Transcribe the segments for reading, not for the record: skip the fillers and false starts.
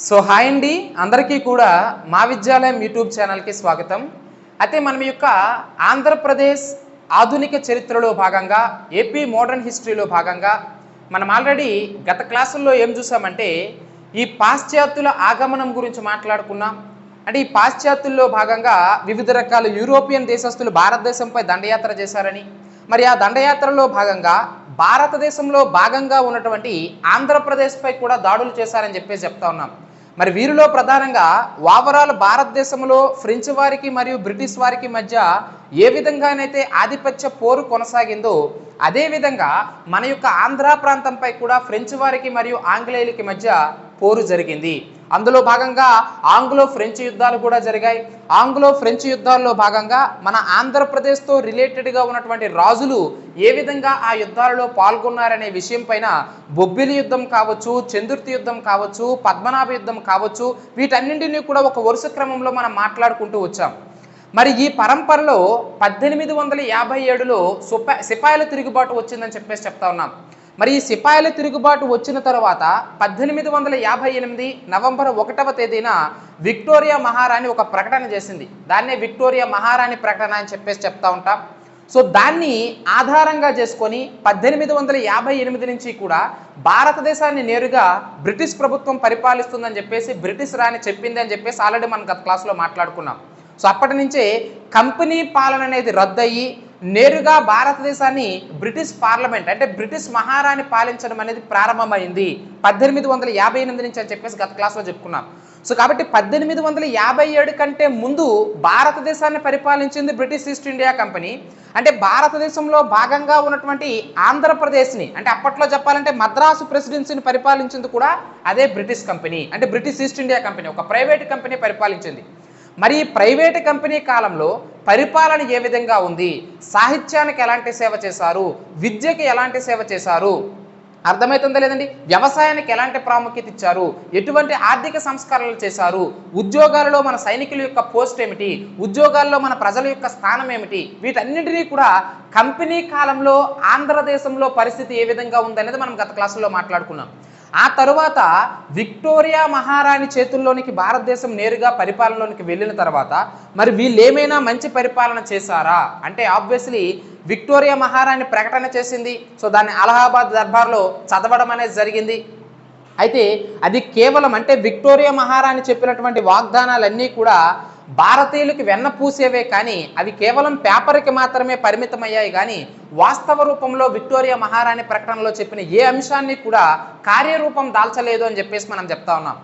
Hi అండి, అందరికీ కూడా మా విద్యాలయం యూట్యూబ్ ఛానల్కి స్వాగతం. అయితే మనం యొక్క ఆంధ్రప్రదేశ్ ఆధునిక చరిత్రలో భాగంగా ఏపీ మోడర్న్ హిస్టరీలో భాగంగా మనం ఆల్రెడీ గత క్లాసుల్లో ఏం చూసామంటే ఈ పాశ్చాత్యుల ఆగమనం గురించి మాట్లాడుకున్నాం. అంటే ఈ పాశ్చాత్యుల్లో భాగంగా వివిధ రకాల యూరోపియన్ దేశస్తులు భారతదేశంపై దండయాత్ర చేశారని, మరి ఆ దండయాత్రలో భాగంగా భారతదేశంలో భాగంగా ఉన్నటువంటి ఆంధ్రప్రదేశ్పై కూడా దాడులు చేశారని చెప్పేసి చెప్తా ఉన్నాం. మరి వీరిలో ప్రధానంగా ఓవరాల్ భారతదేశంలో ఫ్రెంచ్ వారికి మరియు బ్రిటిష్ వారికి మధ్య ఏ విధంగానైతే ఆధిపత్య పోరు కొనసాగిందో అదేవిధంగా మన యొక్క ఆంధ్ర ప్రాంతంపై కూడా ఫ్రెంచ్ వారికి మరియు ఆంగ్లేయులకి మధ్య పోరు జరిగింది. అందులో భాగంగా ఆంగ్లో ఫ్రెంచ్ యుద్ధాలు కూడా జరిగాయి. ఆంగ్లో ఫ్రెంచ్ యుద్ధాల్లో భాగంగా మన ఆంధ్రప్రదేశ్తో రిలేటెడ్గా ఉన్నటువంటి రాజులు ఏ విధంగా ఆ యుద్ధాలలో పాల్గొన్నారనే విషయం పైన బొబ్బిలి యుద్ధం కావచ్చు, చందుర్తి యుద్ధం కావచ్చు, పద్మనాభ యుద్ధం కావచ్చు, వీటన్నింటినీ కూడా ఒక వరుస క్రమంలో మనం మాట్లాడుకుంటూ వచ్చాం. మరి ఈ పరంపరలో 1857లో సిపాయిల తిరుగుబాటు వచ్చిందని చెప్పేసి చెప్తా ఉన్నాం. మరి ఈ సిపాయిల తిరుగుబాటు వచ్చిన తర్వాత 1858 నవంబర్ 1వ తేదీన విక్టోరియా మహారాణి ఒక ప్రకటన చేసింది. దాన్నే విక్టోరియా మహారాణి ప్రకటన అని చెప్పేసి చెప్తా ఉంటాం. దాన్ని ఆధారంగా చేసుకొని 1858 నుంచి కూడా భారతదేశాన్ని నేరుగా బ్రిటిష్ ప్రభుత్వం పరిపాలిస్తుందని చెప్పేసి బ్రిటిష్ రాణి చెప్పింది అని చెప్పేసి ఆల్రెడీ మనం గత క్లాస్లో మాట్లాడుకున్నాం. అప్పటి నుంచే కంపెనీ పాలన అనేది రద్దయ్యి నేరుగా భారతదేశాన్ని బ్రిటిష్ పార్లమెంట్ అంటే బ్రిటిష్ మహారాణి పాలించడం అనేది ప్రారంభమైంది 1858 నుంచి అని చెప్పేసి గత క్లాస్లో చెప్పుకున్నాం. కాబట్టి 1857 కంటే ముందు భారతదేశాన్ని పరిపాలించింది బ్రిటిష్ ఈస్ట్ ఇండియా కంపెనీ. అంటే భారతదేశంలో భాగంగా ఉన్నటువంటి ఆంధ్రప్రదేశ్ని అంటే అప్పట్లో చెప్పాలంటే మద్రాసు ప్రెసిడెన్సీని పరిపాలించింది కూడా అదే బ్రిటిష్ కంపెనీ, అంటే బ్రిటిష్ ఈస్ట్ ఇండియా కంపెనీ, ఒక ప్రైవేట్ కంపెనీ పరిపాలించింది. మరి ప్రైవేట్ కంపెనీ కాలంలో పరిపాలన ఏ విధంగా ఉంది, సాహిత్యానికి ఎలాంటి సేవ చేశారు, విద్యకి ఎలాంటి సేవ చేశారు, అర్థమవుతుందా లేదండి, వ్యవసాయానికి ఎలాంటి ప్రాముఖ్యత ఇచ్చారు, ఎటువంటి ఆర్థిక సంస్కరణలు చేశారు, ఉద్యోగాలలో మన సైనికుల యొక్క పోస్ట్ ఏమిటి, ఉద్యోగాల్లో మన ప్రజల యొక్క స్థానం ఏమిటి, వీటన్నింటినీ కూడా కంపెనీ కాలంలో ఆంధ్రదేశంలో పరిస్థితి ఏ విధంగా ఉందనేది మనం గత క్లాసులో మాట్లాడుకున్నాం. ఆ తరువాత విక్టోరియా మహారాణి చేతుల్లోనికి భారతదేశం నేరుగా పరిపాలనలోనికి వెళ్ళిన తర్వాత మరి వీళ్ళు ఏమైనా మంచి పరిపాలన చేశారా అంటే ఆబ్వియస్లీ విక్టోరియా మహారాణి ప్రకటన చేసింది. దాన్ని అలహాబాద్ దర్బార్లో చదవడం అనేది జరిగింది. అయితే అది కేవలం అంటే విక్టోరియా మహారాణి చెప్పినటువంటి వాగ్దానాలన్నీ కూడా భారతీయులకు వెన్నపూసేవే కానీ అవి కేవలం పేపర్కి మాత్రమే పరిమితమయ్యాయి కానీ వాస్తవ రూపంలో విక్టోరియా మహారాణి ప్రకటనలో చెప్పిన ఏ అంశాన్ని కూడా కార్యరూపం దాల్చలేదు అని చెప్పేసి మనం చెప్తా ఉన్నాం.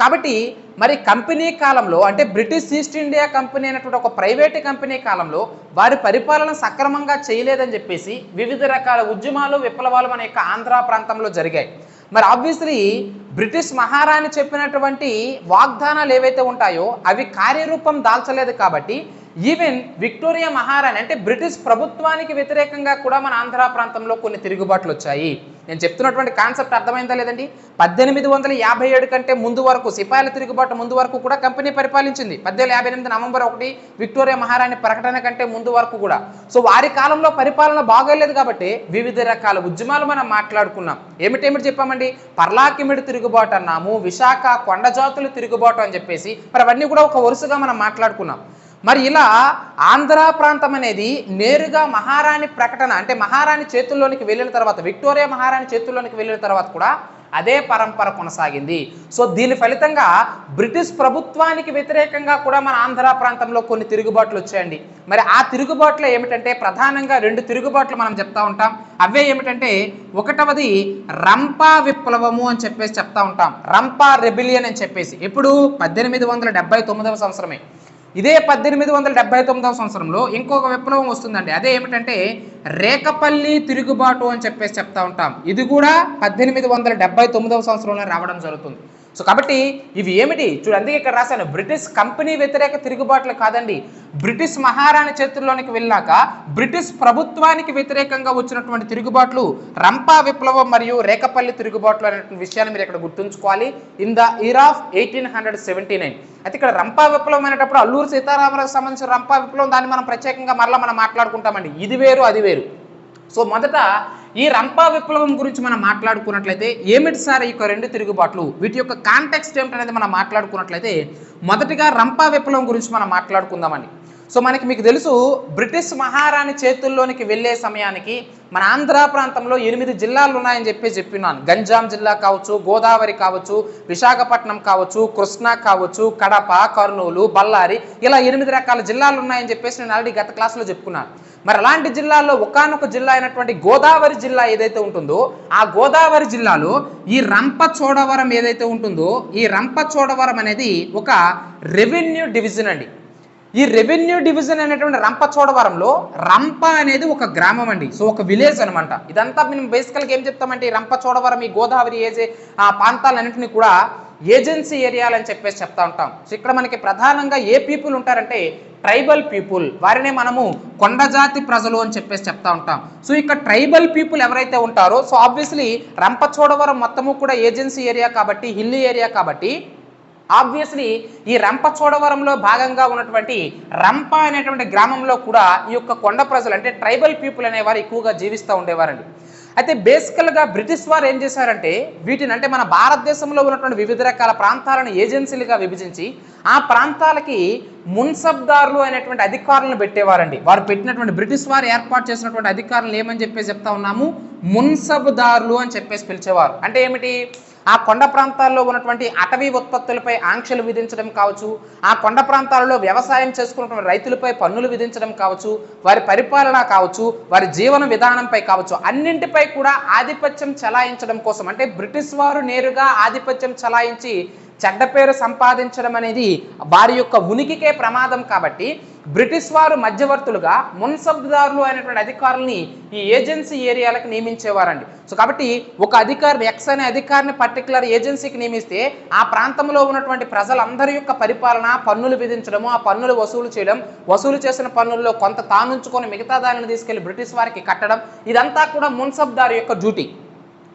కాబట్టి మరి కంపెనీ కాలంలో అంటే బ్రిటిష్ ఈస్ట్ ఇండియా కంపెనీ అనేటువంటి ఒక ప్రైవేట్ కంపెనీ కాలంలో వారి పరిపాలన సక్రమంగా చేయలేదని చెప్పేసి వివిధ రకాల ఉద్యమాలు విప్లవాలు మన యొక్క ఆంధ్ర ప్రాంతంలో జరిగాయి. మరి ఆబ్వియస్లీ బ్రిటిష్ మహారాణి చెప్పినటువంటి వాగ్దానాలు ఏవైతే ఉంటాయో అవి కార్యరూపం దాల్చలేదు. కాబట్టి ఈవెన్ విక్టోరియా మహారాణి అంటే బ్రిటిష్ ప్రభుత్వానికి వ్యతిరేకంగా కూడా మన ఆంధ్ర ప్రాంతంలో కొన్ని తిరుగుబాట్లు వచ్చాయి. నేను చెప్తున్నటువంటి కాన్సెప్ట్ అర్థమైందా లేదండి. 1857 కంటే ముందు వరకు సిపాయిల తిరుగుబాటు ముందు వరకు కూడా కంపెనీ పరిపాలించింది. 1858 నవంబర్ 1 విక్టోరియా మహారాణి ప్రకటన కంటే ముందు వరకు కూడా. వారి కాలంలో పరిపాలన బాగోలేదు కాబట్టి వివిధ రకాల ఉద్యమాలు మనం మాట్లాడుకున్నాం. ఏమిటేమిటి చెప్పామండి, పర్లాకిమిడి తిరుగుబాటు అన్నాము, విశాఖ కొండజాతులు తిరుగుబాటు అని చెప్పేసి మరి అవన్నీ కూడా ఒక వరుసగా మనం మాట్లాడుకున్నాం. మరి ఇలా ఆంధ్ర ప్రాంతం అనేది నేరుగా మహారాణి ప్రకటన అంటే మహారాణి చేతుల్లోనికి వెళ్ళిన తర్వాత విక్టోరియా మహారాణి చేతుల్లోనికి వెళ్ళిన తర్వాత కూడా అదే పరంపర కొనసాగింది. దీని ఫలితంగా బ్రిటిష్ ప్రభుత్వానికి వ్యతిరేకంగా కూడా మన ఆంధ్ర ప్రాంతంలో కొన్ని తిరుగుబాట్లు వచ్చాయండి. మరి ఆ తిరుగుబాట్లు ఏమిటంటే ప్రధానంగా 2 తిరుగుబాట్లు మనం చెప్తా ఉంటాం. అవే ఏమిటంటే ఒకటవది రంపా విప్లవము అని చెప్పేసి చెప్తా ఉంటాం. రంపా రెబిలియన్ అని చెప్పేసి ఎప్పుడు 1879వ సంవత్సరమే. ఇదే 1879వ సంవత్సరంలో ఇంకొక విప్లవం వస్తుందండి. అదే ఏమిటంటే రేకపల్లి తిరుగుబాటు అని చెప్పేసి చెప్తా ఉంటాం. ఇది కూడా 1879వ సంవత్సరంలో రావడం జరుగుతుంది. కాబట్టి ఇవి ఏమిటి చూడు, అందుకే ఇక్కడ రాశాను బ్రిటిష్ కంపెనీ వ్యతిరేక తిరుగుబాట్లు కాదండి, బ్రిటిష్ మహారాణి చేతుల్లోనికి వెళ్ళాక బ్రిటిష్ ప్రభుత్వానికి వ్యతిరేకంగా వచ్చినటువంటి తిరుగుబాట్లు రంపా విప్లవం మరియు రేకపల్లి తిరుగుబాట్లు అనేటువంటి విషయాన్ని మీరు ఇక్కడ గుర్తుంచుకోవాలి. ఇన్ ద ఇయర్ ఆఫ్ 1879 అయితే ఇక్కడ రంపా విప్లవం అనేటప్పుడు అల్లూరు సీతారామరాజుకు సంబంధించిన రంపా విప్లవం దాన్ని మనం ప్రత్యేకంగా మరలా మనం మాట్లాడుకుంటామండి. ఇది వేరు అది వేరు. మొదట ఈ రంపా విప్లవం గురించి మనం మాట్లాడుకున్నట్లయితే ఏమిటి సార్ ఈ యొక్క రెండు తిరుగుబాట్లు, వీటి యొక్క కాంటెక్స్ట్ ఏమిటనేది మనం మాట్లాడుకున్నట్లయితే మొదటిగా రంపా విప్లవం గురించి మనం మాట్లాడుకుందామండి. సో మీకు తెలుసు, బ్రిటిష్ మహారాణి చేతుల్లోనికి వెళ్ళే సమయానికి మన ఆంధ్ర ప్రాంతంలో 8 జిల్లాలు ఉన్నాయని చెప్పినాను. గంజాం జిల్లా కావచ్చు, గోదావరి కావచ్చు, విశాఖపట్నం కావచ్చు, కృష్ణా కావచ్చు, కడప, కర్నూలు, బళ్ళారి, ఇలా 8 రకాల జిల్లాలు ఉన్నాయని చెప్పేసి నేను ఆల్రెడీ గత క్లాస్లో చెప్పుకున్నాను. మరి అలాంటి జిల్లాల్లో ఒకానొక జిల్లా అయినటువంటి గోదావరి జిల్లా ఏదైతే ఉంటుందో ఆ గోదావరి జిల్లాలో ఈ రంపచోడవరం ఏదైతే ఉంటుందో ఈ రంపచోడవరం అనేది ఒక రెవెన్యూ డివిజన్ అండి. ఈ రెవెన్యూ డివిజన్ అనేటువంటి రంపచోడవరంలో రంప అనేది ఒక గ్రామం అండి. సో ఒక విలేజ్ అనమాట. ఇదంతా మేము బేసికల్గా ఏం చెప్తామంటే ఈ రంపచోడవరం, ఈ గోదావరి ఆ ప్రాంతాలన్నింటినీ కూడా ఏజెన్సీ ఏరియాలు అని చెప్పేసి చెప్తా ఉంటాం. సో ఇక్కడ మనకి ప్రధానంగా ఏ పీపుల్ ఉంటారంటే ట్రైబల్ పీపుల్, వారినే మనము కొండజాతి ప్రజలు అని చెప్పేసి చెప్తా ఉంటాం. సో ఇక్కడ ట్రైబల్ పీపుల్ ఎవరైతే ఉంటారో, సో ఆబ్వియస్లీ రంపచోడవరం మొత్తము కూడా ఏజెన్సీ ఏరియా కాబట్టి, హిల్లీ ఏరియా కాబట్టి ఆబ్వియస్లీ ఈ రంపచోడవరంలో భాగంగా ఉన్నటువంటి రంప అనేటువంటి గ్రామంలో కూడా ఈ యొక్క కొండ ప్రజలు అంటే ట్రైబల్ పీపుల్ అనేవారు ఎక్కువగా జీవిస్తూ ఉండేవారండి. అయితే బేసికల్గా బ్రిటిష్ వారు ఏం చేశారంటే వీటిని అంటే మన భారతదేశంలో ఉన్నటువంటి వివిధ రకాల ప్రాంతాలను ఏజెన్సీలుగా విభజించి ఆ ప్రాంతాలకి మున్సబ్దారులు అనేటువంటి అధికారులను పెట్టేవారండి. వారు పెట్టినటువంటి బ్రిటిష్ వారు ఏర్పాటు చేసినటువంటి అధికారులను ఏమని చెప్పేసి చెప్తా ఉన్నాము, మున్సబ్దారులు అని చెప్పేసి పిలిచేవారు. అంటే ఏమిటి, ఆ కొండ ప్రాంతాల్లో ఉన్నటువంటి అటవీ ఉత్పత్తులపై ఆంక్షలు విధించడం కావచ్చు, ఆ కొండ ప్రాంతాలలో వ్యవసాయం చేసుకున్నటువంటి రైతులపై పన్నులు విధించడం కావచ్చు, వారి పరిపాలన కావచ్చు, వారి జీవన విధానంపై కావచ్చు, అన్నింటిపై కూడా ఆధిపత్యం చెలాయించడం కోసం అంటే బ్రిటిష్ వారు నేరుగా ఆధిపత్యం చెలాయించి చెడ్డ పేరు సంపాదించడం అనేది వారి యొక్క ఉనికికే ప్రమాదం కాబట్టి బ్రిటిష్ వారు మధ్యవర్తులుగా మున్సబ్దారులు అయినటువంటి అధికారుల్ని ఈ ఏజెన్సీ ఏరియాలకు నియమించేవారండి. సో కాబట్టి ఒక అధికారి ఎక్స్ అనే అధికారిని పర్టికులర్ ఏజెన్సీకి నియమిస్తే ఆ ప్రాంతంలో ఉన్నటువంటి ప్రజలందరి యొక్క పరిపాలన, పన్నులు విధించడము, ఆ పన్నులు వసూలు చేయడం, వసూలు చేసిన పన్నుల్లో కొంత తానుంచుకొని మిగతా దానిని తీసుకెళ్లి బ్రిటిష్ వారికి కట్టడం, ఇదంతా కూడా మున్సబ్దారు యొక్క డ్యూటీ.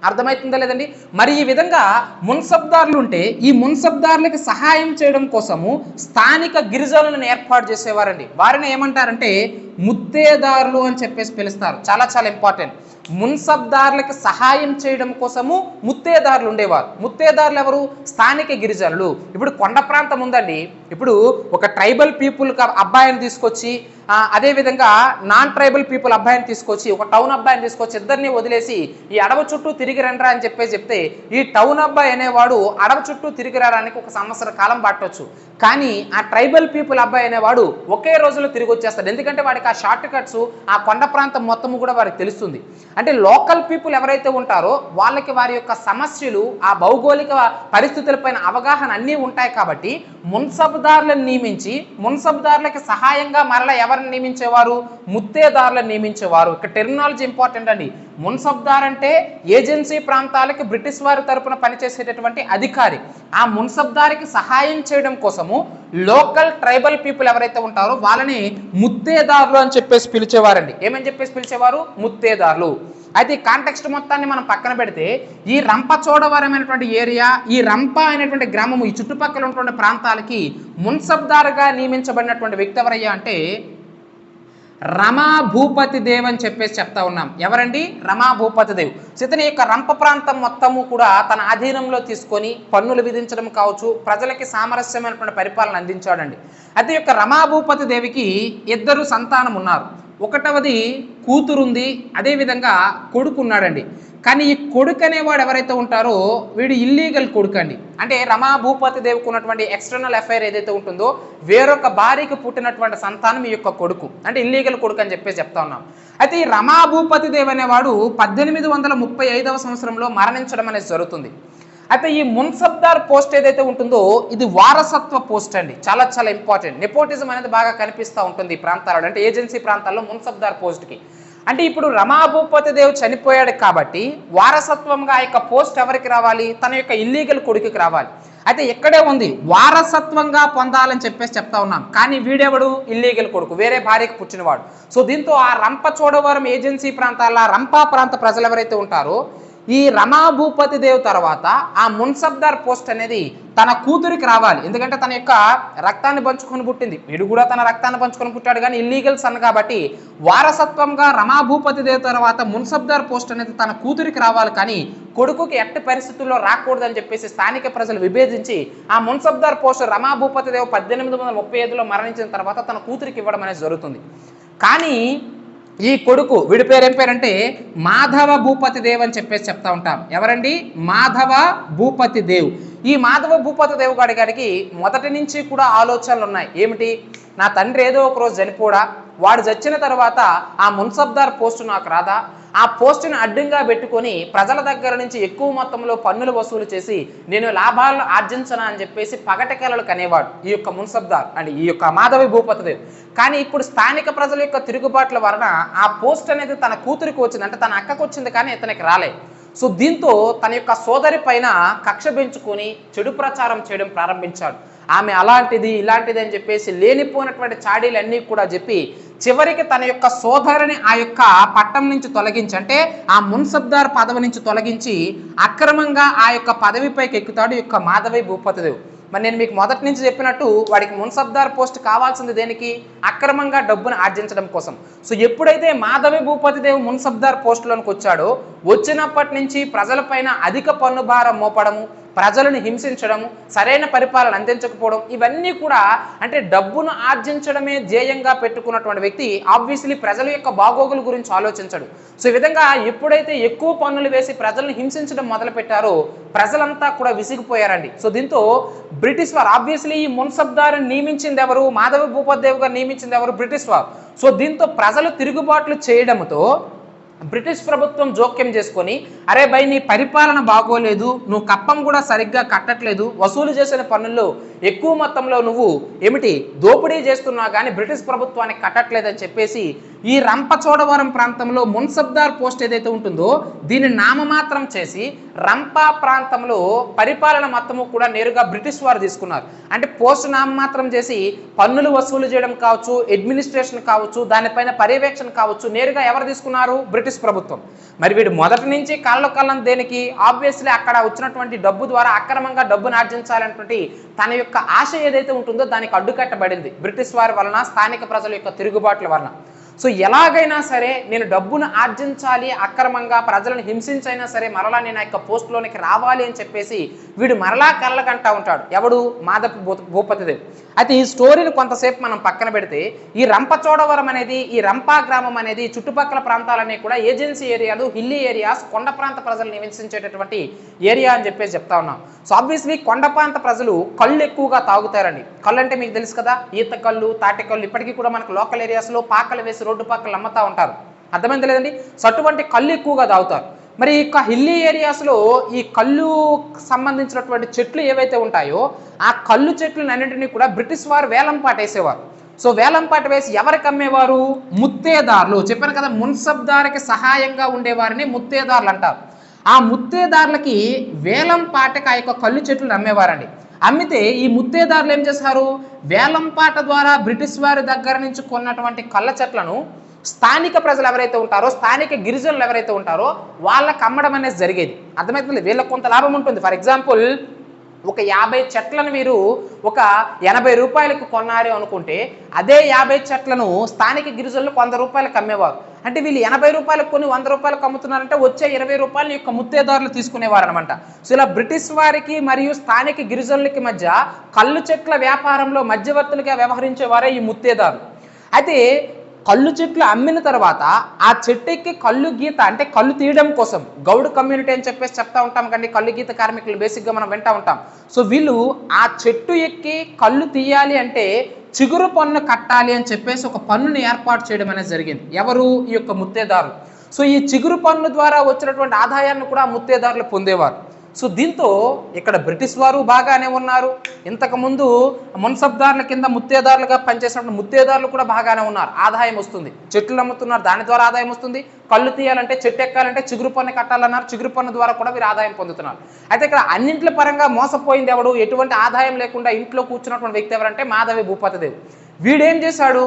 అర్థమవుతుందా లేదండి? మరి ఈ విధంగా మున్సబ్దారులు ఉంటే ఈ మున్సబ్దారులకు సహాయం చేయడం కోసము స్థానిక గిరిజనులను ఏర్పాటు చేసేవారండి. వారిని ఏమంటారంటే ముత్తేదారులు అని చెప్పేసి పిలుస్తారు. చాలా చాలా ఇంపార్టెంట్. మున్సబ్దారులకు సహాయం చేయడం కోసము ముత్తేదారులు ఉండేవారు. ముత్తేదారులు ఎవరు? స్థానిక గిరిజనులు. ఇప్పుడు కొండ ప్రాంతం ఉందండి, ఇప్పుడు ఒక ట్రైబల్ పీపుల్ అబ్బాయిని తీసుకొచ్చి అదేవిధంగా నాన్ ట్రైబల్ పీపుల్ అబ్బాయిని తీసుకొచ్చి ఒక టౌన్ అబ్బాయిని తీసుకొచ్చి ఇద్దరిని వదిలేసి ఈ అడవి చుట్టూ తిరిగి రండ్రా అని చెప్తే ఈ టౌన్ అబ్బాయి అనేవాడు అడవి చుట్టూ తిరిగి రావడానికి 1 సంవత్సర కాలం పట్టవచ్చు. కానీ ఆ ట్రైబల్ పీపుల్ అబ్బాయి అనేవాడు ఒకే రోజులో తిరిగి వచ్చేస్తాడు. ఎందుకంటే వాడికి ఆ షార్ట్ కట్స్, ఆ కొండ ప్రాంతం మొత్తము కూడా వారికి తెలుస్తుంది. అంటే లోకల్ పీపుల్ ఎవరైతే ఉంటారో వాళ్ళకి వారి యొక్క సమస్యలు, ఆ భౌగోళిక పరిస్థితులపైన అవగాహన అన్నీ ఉంటాయి కాబట్టి మున్సబ్దారులను నియమించి మున్సబ్దారులకు సహాయంగా మరలా ఎవరిని నియమించేవారు? ముత్తేదారులను నియమించేవారు. ఇక్కడ టెర్మినాలజీ ఇంపార్టెంట్ అండి. మున్సబ్దార్ అంటే ఏజెన్సీ ప్రాంతాలకి బ్రిటిష్ వారి తరపున పనిచేసేటటువంటి అధికారి. ఆ మున్సబ్దారికి సహాయం చేయడం కోసము లోకల్ ట్రైబల్ పీపుల్ ఎవరైతే ఉంటారో వాళ్ళని ముత్తేదారులు అని చెప్పేసి పిలిచేవారండి. ఏమని చెప్పేసి పిలిచేవారు? ముత్తేదారులు. అయితే ఈ కాంటెక్స్ట్ మొత్తాన్ని మనం పక్కన పెడితే ఈ రంపచోడవరమైనటువంటి ఏరియా, ఈ రంప అనేటువంటి గ్రామము, ఈ చుట్టుపక్కల ఉన్నటువంటి ప్రాంతాలకి మున్సబ్దారుగా నియమించబడినటువంటి వ్యక్తి ఎవరయ్యా అంటే రమా భూపతి దేవ్ అని చెప్పేసి చెప్తా ఉన్నాం. ఎవరండి? రమా భూపతి దేవ్. ఇతని యొక్క రంప ప్రాంతం మొత్తము కూడా తన ఆధీనంలో తీసుకొని పన్నులు విధించడం కావచ్చు, ప్రజలకి సామరస్యమైనటువంటి పరిపాలన అందించాడండి. అయితే యొక్క రమా భూపతి దేవికి 2 సంతానం ఉన్నారు. ఒకటవది కూతురుంది, అదేవిధంగా కొడుకు ఉన్నాడండి. కానీ ఈ కొడుకు అనేవాడు ఎవరైతే ఉంటారో వీడు ఇల్లీగల్ కొడుకు అండి. అంటే రమా భూపతి దేవికి ఉన్నటువంటి ఎక్స్టర్నల్ అఫైర్ ఏదైతే ఉంటుందో వేరొక భార్యకి పుట్టినటువంటి సంతానం ఈ యొక్క కొడుకు, అంటే ఇల్లీగల్ కొడుకు అని చెప్పేసి చెప్తా ఉన్నాం. అయితే ఈ రమా భూపతి దేవి అనేవాడు 1835వ సంవత్సరంలో మరణించడం అనేది జరుగుతుంది. అయితే ఈ మున్సబ్దార్ పోస్ట్ ఏదైతే ఉంటుందో ఇది వారసత్వ పోస్ట్ అండి. చాలా చాలా ఇంపార్టెంట్. నెపోటిజం అనేది బాగా కనిపిస్తూ ఉంటుంది ఈ ప్రాంతాల్లో, అంటే ఏజెన్సీ ప్రాంతాల్లో మున్సబ్దార్ పోస్ట్కి. అంటే ఇప్పుడు రమా భూపతి దేవ్ చనిపోయాడు కాబట్టి వారసత్వంగా ఆ యొక్క పోస్ట్ ఎవరికి రావాలి? తన యొక్క ఇల్లీగల్ కొడుకుకి రావాలి. అయితే ఇక్కడే ఉంది వారసత్వంగా పొందాలని చెప్పేసి చెప్తా ఉన్నాం. కానీ వీడెవడు? ఇల్లీగల్ కొడుకు, వేరే భార్యకి పుట్టినవాడు. సో దీంతో ఆ రంపచోడవరం ఏజెన్సీ ప్రాంతాల రంపా ప్రాంత ప్రజలు ఎవరైతే ఉంటారో ఈ రమా భూపతి దేవ్ తర్వాత ఆ మున్సబ్దార్ పోస్ట్ అనేది తన కూతురికి రావాలి. ఎందుకంటే తన యొక్క రక్తాన్ని పంచుకొని పుట్టింది, వీడు కూడా తన రక్తాన్ని పంచుకొని పుట్టాడు, కానీ ఇల్లీగల్ సన్ కాబట్టి వారసత్వంగా రమా భూపతి దేవ్ తర్వాత మున్సబ్దార్ పోస్ట్ అనేది తన కూతురికి రావాలి, కానీ కొడుకుకి ఎట్టి పరిస్థితుల్లో రాకూడదని చెప్పేసి స్థానిక ప్రజలు విభేదించి ఆ మున్సబ్దార్ పోస్ట్ రమా భూపతి దేవ్ 1835లో మరణించిన తర్వాత తన కూతురికి ఇవ్వడం అనేది జరుగుతుంది. కానీ ఈ కొడుకు, వీడి పేరు ఏం పేరంటే మాధవ భూపతి దేవ్ అని చెప్పేసి చెప్తా ఉంటాం. ఎవరండి? మాధవ భూపతి దేవ్. ఈ మాధవ భూపతి దేవ్ గారికి మొదటి నుంచి కూడా ఆలోచనలు ఉన్నాయి. ఏమిటి? నా తండ్రి ఏదో ఒక రోజు చనిపోడా, వాడు చచ్చిన తర్వాత ఆ మున్సబ్దార్ పోస్టు నాకు రాదా, ఆ పోస్టుని అడ్డంగా పెట్టుకొని ప్రజల దగ్గర నుంచి ఎక్కువ మొత్తంలో పన్నులు వసూలు చేసి నేను లాభాలను ఆర్జించనా అని చెప్పేసి పగటకెలలు కనేవాడు ఈ యొక్క మున్సబ్దార్ అండ్ ఈ యొక్క మాధవి భూపతి దేవ్. కానీ ఇప్పుడు స్థానిక ప్రజల యొక్క తిరుగుబాట్ల వలన ఆ పోస్ట్ అనేది తన కూతురికి వచ్చింది, అంటే తన అక్కకు వచ్చింది, కానీ ఇతనికి రాలే. సో దీంతో తన యొక్క సోదరి పైన కక్ష పెంచుకొని చెడు ప్రచారం చేయడం ప్రారంభించాడు. ఆమె అలాంటిది ఇలాంటిది అని చెప్పేసి లేనిపోయినటువంటి చాడీలన్నీ కూడా చెప్పి చివరికి తన యొక్క సోదరిని ఆ యొక్క పట్టం నుంచి తొలగించి, అంటే ఆ మున్సబ్దార్ పదవి నుంచి తొలగించి అక్రమంగా ఆ యొక్క పదవిపైకి ఎక్కుతాడు ఈ యొక్క మాధవి భూపతి దేవ్. మరి నేను మీకు మొదటి నుంచి చెప్పినట్టు వాడికి మున్సబ్దార్ పోస్ట్ కావాల్సింది దేనికి? అక్రమంగా డబ్బును ఆర్జించడం కోసం. సో ఎప్పుడైతే మాధవి భూపతి దేవ్ మున్సబ్దార్ పోస్టులోనికి వచ్చాడో వచ్చినప్పటి నుంచి ప్రజలపైన అధిక పన్ను భారం మోపడము, ప్రజలను హింసించడము, సరైన పరిపాలన అందించకపోవడం, ఇవన్నీ కూడా అంటే డబ్బును ఆర్జించడమే ధ్యేయంగా పెట్టుకున్నటువంటి వ్యక్తి ఆబ్వియస్లీ ప్రజల యొక్క బాగోగుల గురించి ఆలోచించడు. సో ఈ విధంగా ఎప్పుడైతే ఎక్కువ పన్నులు వేసి ప్రజలను హింసించడం మొదలు పెట్టారో ప్రజలంతా కూడా విసిగిపోయారండి. సో దీంతో బ్రిటిష్ వారు, ఆబ్వియస్లీ ఈ మున్సబ్దార్ని నియమించింది ఎవరు? మాధవి భూపతి దేవ్ గారు నియమించింది ఎవరు? బ్రిటిష్ వారు. సో దీంతో ప్రజలు తిరుగుబాట్లు చేయడంతో బ్రిటిష్ ప్రభుత్వం జోక్యం చేసుకొని, అరే భయ్ నీ పరిపాలన బాగోలేదు, నువ్వు కప్పం కూడా సరిగ్గా కట్టట్లేదు, వసూలు చేసిన పన్నుల్లో ఎక్కువ మొత్తంలో నువ్వు ఏమిటి దోపిడీ చేస్తున్నావు కానీ బ్రిటిష్ ప్రభుత్వానికి కట్టట్లేదని చెప్పేసి ఈ రంపచోడవరం ప్రాంతంలో మున్సబ్దార్ పోస్ట్ ఏదైతే ఉంటుందో దీన్ని నామమాత్రం చేసి రంపా ప్రాంతంలో పరిపాలన మొత్తము కూడా నేరుగా బ్రిటిష్ వారు తీసుకున్నారు. అంటే పోస్ట్ నామమాత్రం చేసి పన్నులు వసూలు చేయడం కావచ్చు, అడ్మినిస్ట్రేషన్ కావచ్చు, దానిపైన పర్యవేక్షణ కావచ్చు, నేరుగా ఎవరు తీసుకున్నారు? బ్రిటిష్ ప్రభుత్వం. మరి వీడు మొదటి నుంచి కళ్ళం దేనికి? ఆబ్వియస్లీ అక్కడ వచ్చినటువంటి డబ్బు ద్వారా అక్రమంగా డబ్బును ఆర్జించాలనేటువంటి తన యొక్క ఆశ ఏదైతే ఉంటుందో దానికి అడ్డుకట్టబడింది బ్రిటిష్ వారి వలన, స్థానిక ప్రజల యొక్క తిరుగుబాట్ల వలన. సో ఎలాగైనా సరే నేను డబ్బును ఆర్జించాలి, అక్రమంగా ప్రజలను హింసించైనా సరే మరలా నేను ఆ యొక్క పోస్టులోనికి రావాలి అని చెప్పేసి వీడు మరలా కళ్ళకంటా ఉంటాడు. ఎవడు? మాధవి భూపతి దేవ్. అయితే ఈ స్టోరీని కొంతసేపు మనం పక్కన పెడితే ఈ రంపచోడవరం అనేది, ఈ రంపా గ్రామం అనేది చుట్టుపక్కల ప్రాంతాలన్నీ కూడా ఏజెన్సీ ఏరియాలు, హిల్లీ ఏరియాస్, కొండ ప్రాంత ప్రజలు నివసించేటటువంటి ఏరియా అని చెప్పేసి చెప్తా ఉన్నాం. సో ఆబ్వియస్లీ కొండ ప్రాంత ప్రజలు కళ్ళు ఎక్కువగా తాగుతారండి. కళ్ళు అంటే మీకు తెలుసు కదా, ఈత కళ్ళు, తాటి కళ్ళు ఇప్పటికీ కూడా మనకు లోకల్ ఏరియాస్లో పాకలు వేసి రోడ్డు పక్కలు అమ్ముతూ ఉంటారు. అర్థమైంది లేదండి? సో అటువంటి కళ్ళు ఎక్కువగా తాగుతారు. మరి ఇక హిల్లీ ఏరియాస్లో ఈ కళ్ళు సంబంధించినటువంటి చెట్లు ఏవైతే ఉంటాయో ఆ కళ్ళు చెట్లను అన్నింటినీ కూడా బ్రిటిష్ వారు వేలంపాట వేసేవారు. సో వేలంపాట వేసి ఎవరికి అమ్మేవారు? ముత్తేదారులు. చెప్పాను కదా, మున్సబ్దారికి సహాయంగా ఉండేవారిని ముత్తేదారులు అంటారు. ఆ ముత్తేదారులకి వేలంపాటకి ఆ యొక్క కళ్ళు చెట్లు అమ్మేవారండి. అమ్మితే ఈ ముత్తేదారులు ఏం చేశారు? వేలంపాట ద్వారా బ్రిటిష్ వారి దగ్గర నుంచి కొన్నటువంటి కళ్ళ చెట్లను స్థానిక ప్రజలు ఎవరైతే ఉంటారో, స్థానిక గిరిజనులు ఎవరైతే ఉంటారో వాళ్ళకి అమ్మడం అనేది జరిగేది. అర్థమవుతుంది? వీళ్ళకి కొంత లాభం ఉంటుంది. ఫర్ ఎగ్జాంపుల్ ఒక 50 చెట్లను వీరు ఒక 80 రూపాయలకు కొన్నారు అనుకుంటే అదే 50 చెట్లను స్థానిక గిరిజనులు 100 రూపాయలకు అమ్మేవారు. అంటే వీళ్ళు 80 రూపాయలకు కొని 100 రూపాయలకు అమ్ముతున్నారంటే వచ్చే 20 రూపాయలు యొక్క ముత్తేదారులు తీసుకునేవారు అనమాట. సో ఇలా బ్రిటిష్ వారికి మరియు స్థానిక గిరిజనులకి మధ్య కళ్ళు చెట్ల వ్యాపారంలో మధ్యవర్తులుగా వ్యవహరించేవారే ఈ ముత్తేదారులు. అయితే కళ్ళు చెట్లు అమ్మిన తర్వాత ఆ చెట్టుకి కళ్ళు గీత, అంటే కళ్ళు తీయడం కోసం గౌడ్ కమ్యూనిటీ అని చెప్పేసి చెప్తా ఉంటాం కండి, కళ్ళు గీత కార్మికులు బేసిక్గా మనం వింటూ ఉంటాం. సో వీళ్ళు ఆ చెట్టు ఎక్కి కళ్ళు తీయాలి అంటే చిగురు పన్ను కట్టాలి అని చెప్పేసి ఒక పన్నుని ఏర్పాటు చేయడం అనేది జరిగింది. ఎవరు? ఈ యొక్క ముత్తేదారులు. సో ఈ చిగురు పన్ను ద్వారా వచ్చినటువంటి ఆదాయాన్ని కూడా ముత్తేదారులు పొందేవారు. సో దీంతో ఇక్కడ బ్రిటిష్ వారు బాగానే ఉన్నారు. ఇంతకుముందు మున్సబ్దారుల కింద ముత్తేదారులుగా పనిచేసినప్పుడు ముత్తేదారులు కూడా బాగానే ఉన్నారు. ఆదాయం వస్తుంది, చెట్లు అమ్ముతున్నారు, దాని ద్వారా ఆదాయం వస్తుంది. కళ్ళు తీయాలంటే, చెట్టు ఎక్కాలంటే చిగురు పన్ను కట్టాలన్నారు, చిగురు పన్ను ద్వారా కూడా వీరు ఆదాయం పొందుతున్నారు. అయితే ఇక్కడ అన్నింటి పరంగా మోసపోయింది ఎవడు? ఎటువంటి ఆదాయం లేకుండా ఇంట్లో కూర్చున్నటువంటి వ్యక్తి ఎవరంటే మాధవి భూపతి దేవ్. వీడేం చేశాడు?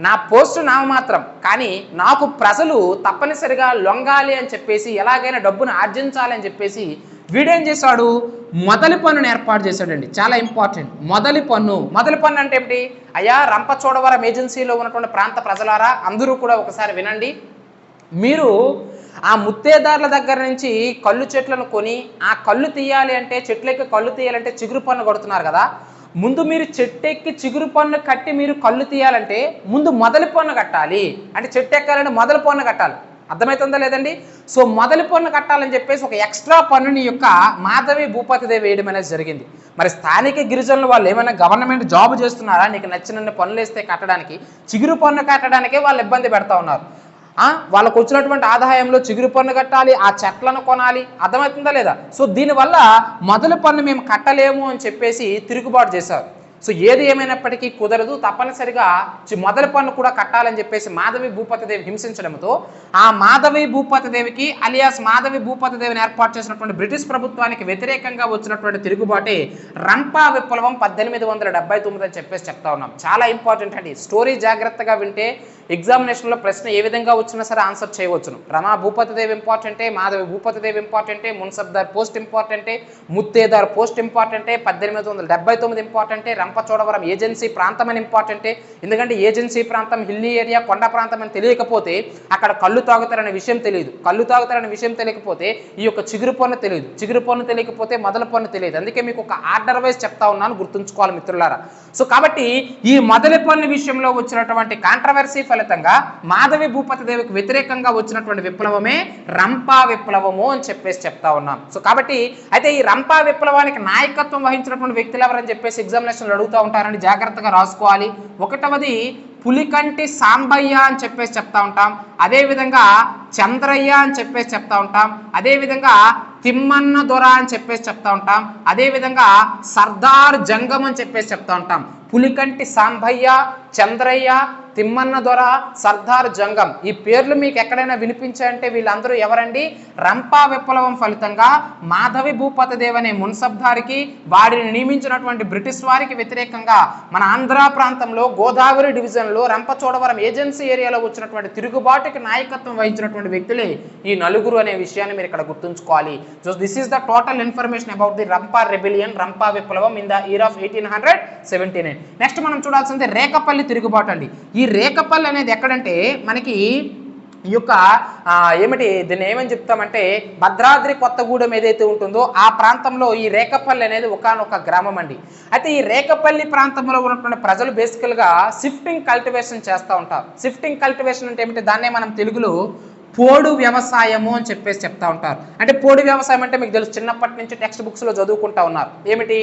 నా పోస్టు నామమాత్రం, కానీ నాకు ప్రజలు తప్పనిసరిగా లొంగాలి అని చెప్పేసి, ఎలాగైనా డబ్బును ఆర్జించాలి అని చెప్పేసి వీడేం చేశాడు, మొదటి పన్నును ఏర్పాటు చేశాడండి. చాలా ఇంపార్టెంట్. మొదటి పన్ను అంటే ఏమిటి? అయ్యా, రంపచోడవరం ఏజెన్సీలో ఉన్నటువంటి ప్రాంత ప్రజలారా అందరూ కూడా ఒకసారి వినండి. మీరు ఆ ముత్తేదారుల దగ్గర నుంచి కళ్ళు చెట్లను కొని ఆ కళ్ళు తీయాలి అంటే, చెట్లెక్కి కళ్ళు తీయాలంటే చిగురు పన్ను కడుతున్నారు కదా. ముందు మీరు చెట్టెక్కి చిగురు పన్ను కట్టి మీరు కళ్ళు తీయాలంటే ముందు మొదటి పన్ను కట్టాలి. అంటే చెట్టు ఎక్కాలంటే మొదటి పన్ను కట్టాలి. అర్థమవుతుందా లేదండి? సో మొదటి పన్ను కట్టాలని చెప్పేసి ఒక ఎక్స్ట్రా పన్నుని యొక్క మాధవి భూపతిదేవి వేయడం అనేది జరిగింది. మరి స్థానిక గిరిజనులు వాళ్ళు ఏమైనా గవర్నమెంట్ జాబ్ చేస్తున్నారా? నీకు నచ్చినన్ని పనులు వేస్తే కట్టడానికి, చిగురు పన్ను కట్టడానికే వాళ్ళు ఇబ్బంది పెడతా ఉన్నారు. వాళ్ళకు వచ్చినటువంటి ఆదాయంలో చిగురు పన్ను కట్టాలి, ఆ చెట్లను కొనాలి. అర్థమవుతుందా లేదా? సో దీనివల్ల మొదటి పన్ను మేము కట్టలేము అని చెప్పేసి తిరుగుబాటు చేశారు. సో ఏది ఏమైనప్పటికీ కుదరదు, తప్పనిసరిగా మొదటి పన్ను కూడా కట్టాలని చెప్పేసి మాధవి భూపతిదేవి హింసించడంతో ఆ మాధవి భూపతిదేవికి అలియాస్ మాధవి భూపతిదేవిని ఏర్పాటు చేసినటువంటి బ్రిటిష్ ప్రభుత్వానికి వ్యతిరేకంగా వచ్చినటువంటి తిరుగుబాటే రంపా విప్లవం 1879 అని చెప్పేసి చెప్తా ఉన్నాం. చాలా ఇంపార్టెంట్ అండి. స్టోరీ జాగ్రత్తగా వింటే ఎగ్జామినేషన్లో ప్రశ్న ఏ విధంగా వచ్చినా సరే ఆన్సర్ చేయవచ్చును. రమా భూపతిదేవి ఇంపార్టెంటే, మాధవి భూపతిదేవి ఇంపార్టెంటే, మున్సబ్దార్ పోస్ట్ ఇంపార్టెంటే, ముత్తేదార్ పోస్ట్ ఇంపార్టెంటే, 1879 ఇంపార్టెంటే, రంపచోడవరం ఏజెన్సీ ప్రాంతం అని ఇంపార్టెంటే. ఎందుకంటే ఏజెన్సీ ప్రాంతం హిల్లీ ఏరియా, కొండ ప్రాంతం అని తెలియకపోతే అక్కడ కళ్ళు తాగుతారనే విషయం తెలియదు. కళ్ళు తాగుతారనే విషయం తెలియకపోతే ఈ యొక్క చిగురు పన్ను తెలియదు. చిగురు పన్ను తెలియకపోతే మొదల పన్ను తెలియదు. అందుకే మీకు ఒక ఆర్డర్ వైజ్ చెప్తా ఉన్నాను, గుర్తుంచుకోవాలి మిత్రులారా. సో కాబట్టి ఈ మొదటి పన్ను విషయంలో వచ్చినటువంటి కాంట్రవర్సీ ఫలితంగా మాధవి భూపతిదేవికి వ్యతిరేకంగా వచ్చినటువంటి విప్లవమే రంపా విప్లవము అని చెప్పేసి చెప్తా ఉన్నాం. సో కాబట్టి అయితే ఈ రంపా విప్లవానికి నాయకత్వం వహించినటువంటి వ్యక్తులు ఎవరని చెప్పేసి ఎగ్జామినేషన్లు అడుగుతూ ఉంటారని జాగ్రత్తగా రాసుకోవాలి. ఒకటవది పులికంటి సాంబయ్య అని చెప్పేసి చెప్తా ఉంటాం. అదేవిధంగా చంద్రయ్య అని చెప్పేసి చెప్తా ఉంటాం. అదేవిధంగా తిమ్మన్న దొర అని చెప్పేసి చెప్తా ఉంటాం. అదేవిధంగా సర్దార్ జంగం అని చెప్పేసి చెప్తా ఉంటాం. పులికంటి సాంబయ్య, చంద్రయ్య, తిమ్మన్న దొర, సర్దార్ జంగం ఈ పేర్లు మీకు ఎక్కడైనా వినిపించాయంటే వీళ్ళందరూ ఎవరండి? రంపా విప్లవం ఫలితంగా మాధవి భూపతిదేవి అనే మున్సబ్దారికి, వారిని నియమించినటువంటి బ్రిటిష్ వారికి వ్యతిరేకంగా మన ఆంధ్ర ప్రాంతంలో గోదావరి డివిజన్లో రంపచోడవరం ఏజెన్సీ ఏరియాలో వచ్చినటువంటి తిరుగుబాటుకి నాయకత్వం వహించినటువంటి వ్యక్తులే ఈ నలుగురు అనే విషయాన్ని మీరు ఇక్కడ గుర్తుంచుకోవాలి. So this is the total information about the Rampa rebellion, Rampa విప్లవం ఇన్ ద ఇయర్ ఆఫ్ 1879. నెక్స్ట్ మనం చూడాల్సింది రేకపల్లి తిరుగుబాటు అండి. ఈ రేకపల్లి అనేది ఎక్కడంటే మనకి ఈ యొక్క ఏమిటి దీన్ని ఏమని చెప్తామంటే భద్రాద్రి కొత్తగూడెం ఏదైతే ఉంటుందో ఆ ప్రాంతంలో ఈ రేకపల్లి అనేది ఒకానొక గ్రామం అండి. అయితే ఈ రేకపల్లి ప్రాంతంలో ఉన్నటువంటి ప్రజలు బేసికల్గా షిఫ్టింగ్ కల్టివేషన్ చేస్తూ ఉంటారు. షిఫ్టింగ్ కల్టివేషన్ అంటే ఏమిటి? దాన్నే మనం తెలుగులో పోడు వ్యవసాయము అని చెప్పేసి చెప్తా ఉంటారు. అంటే పోడు వ్యవసాయం అంటే మీకు తెలుసు, చిన్నప్పటి నుంచి టెక్స్ట్ బుక్స్లో చదువుకుంటా ఉన్నారు. ఏమిటి?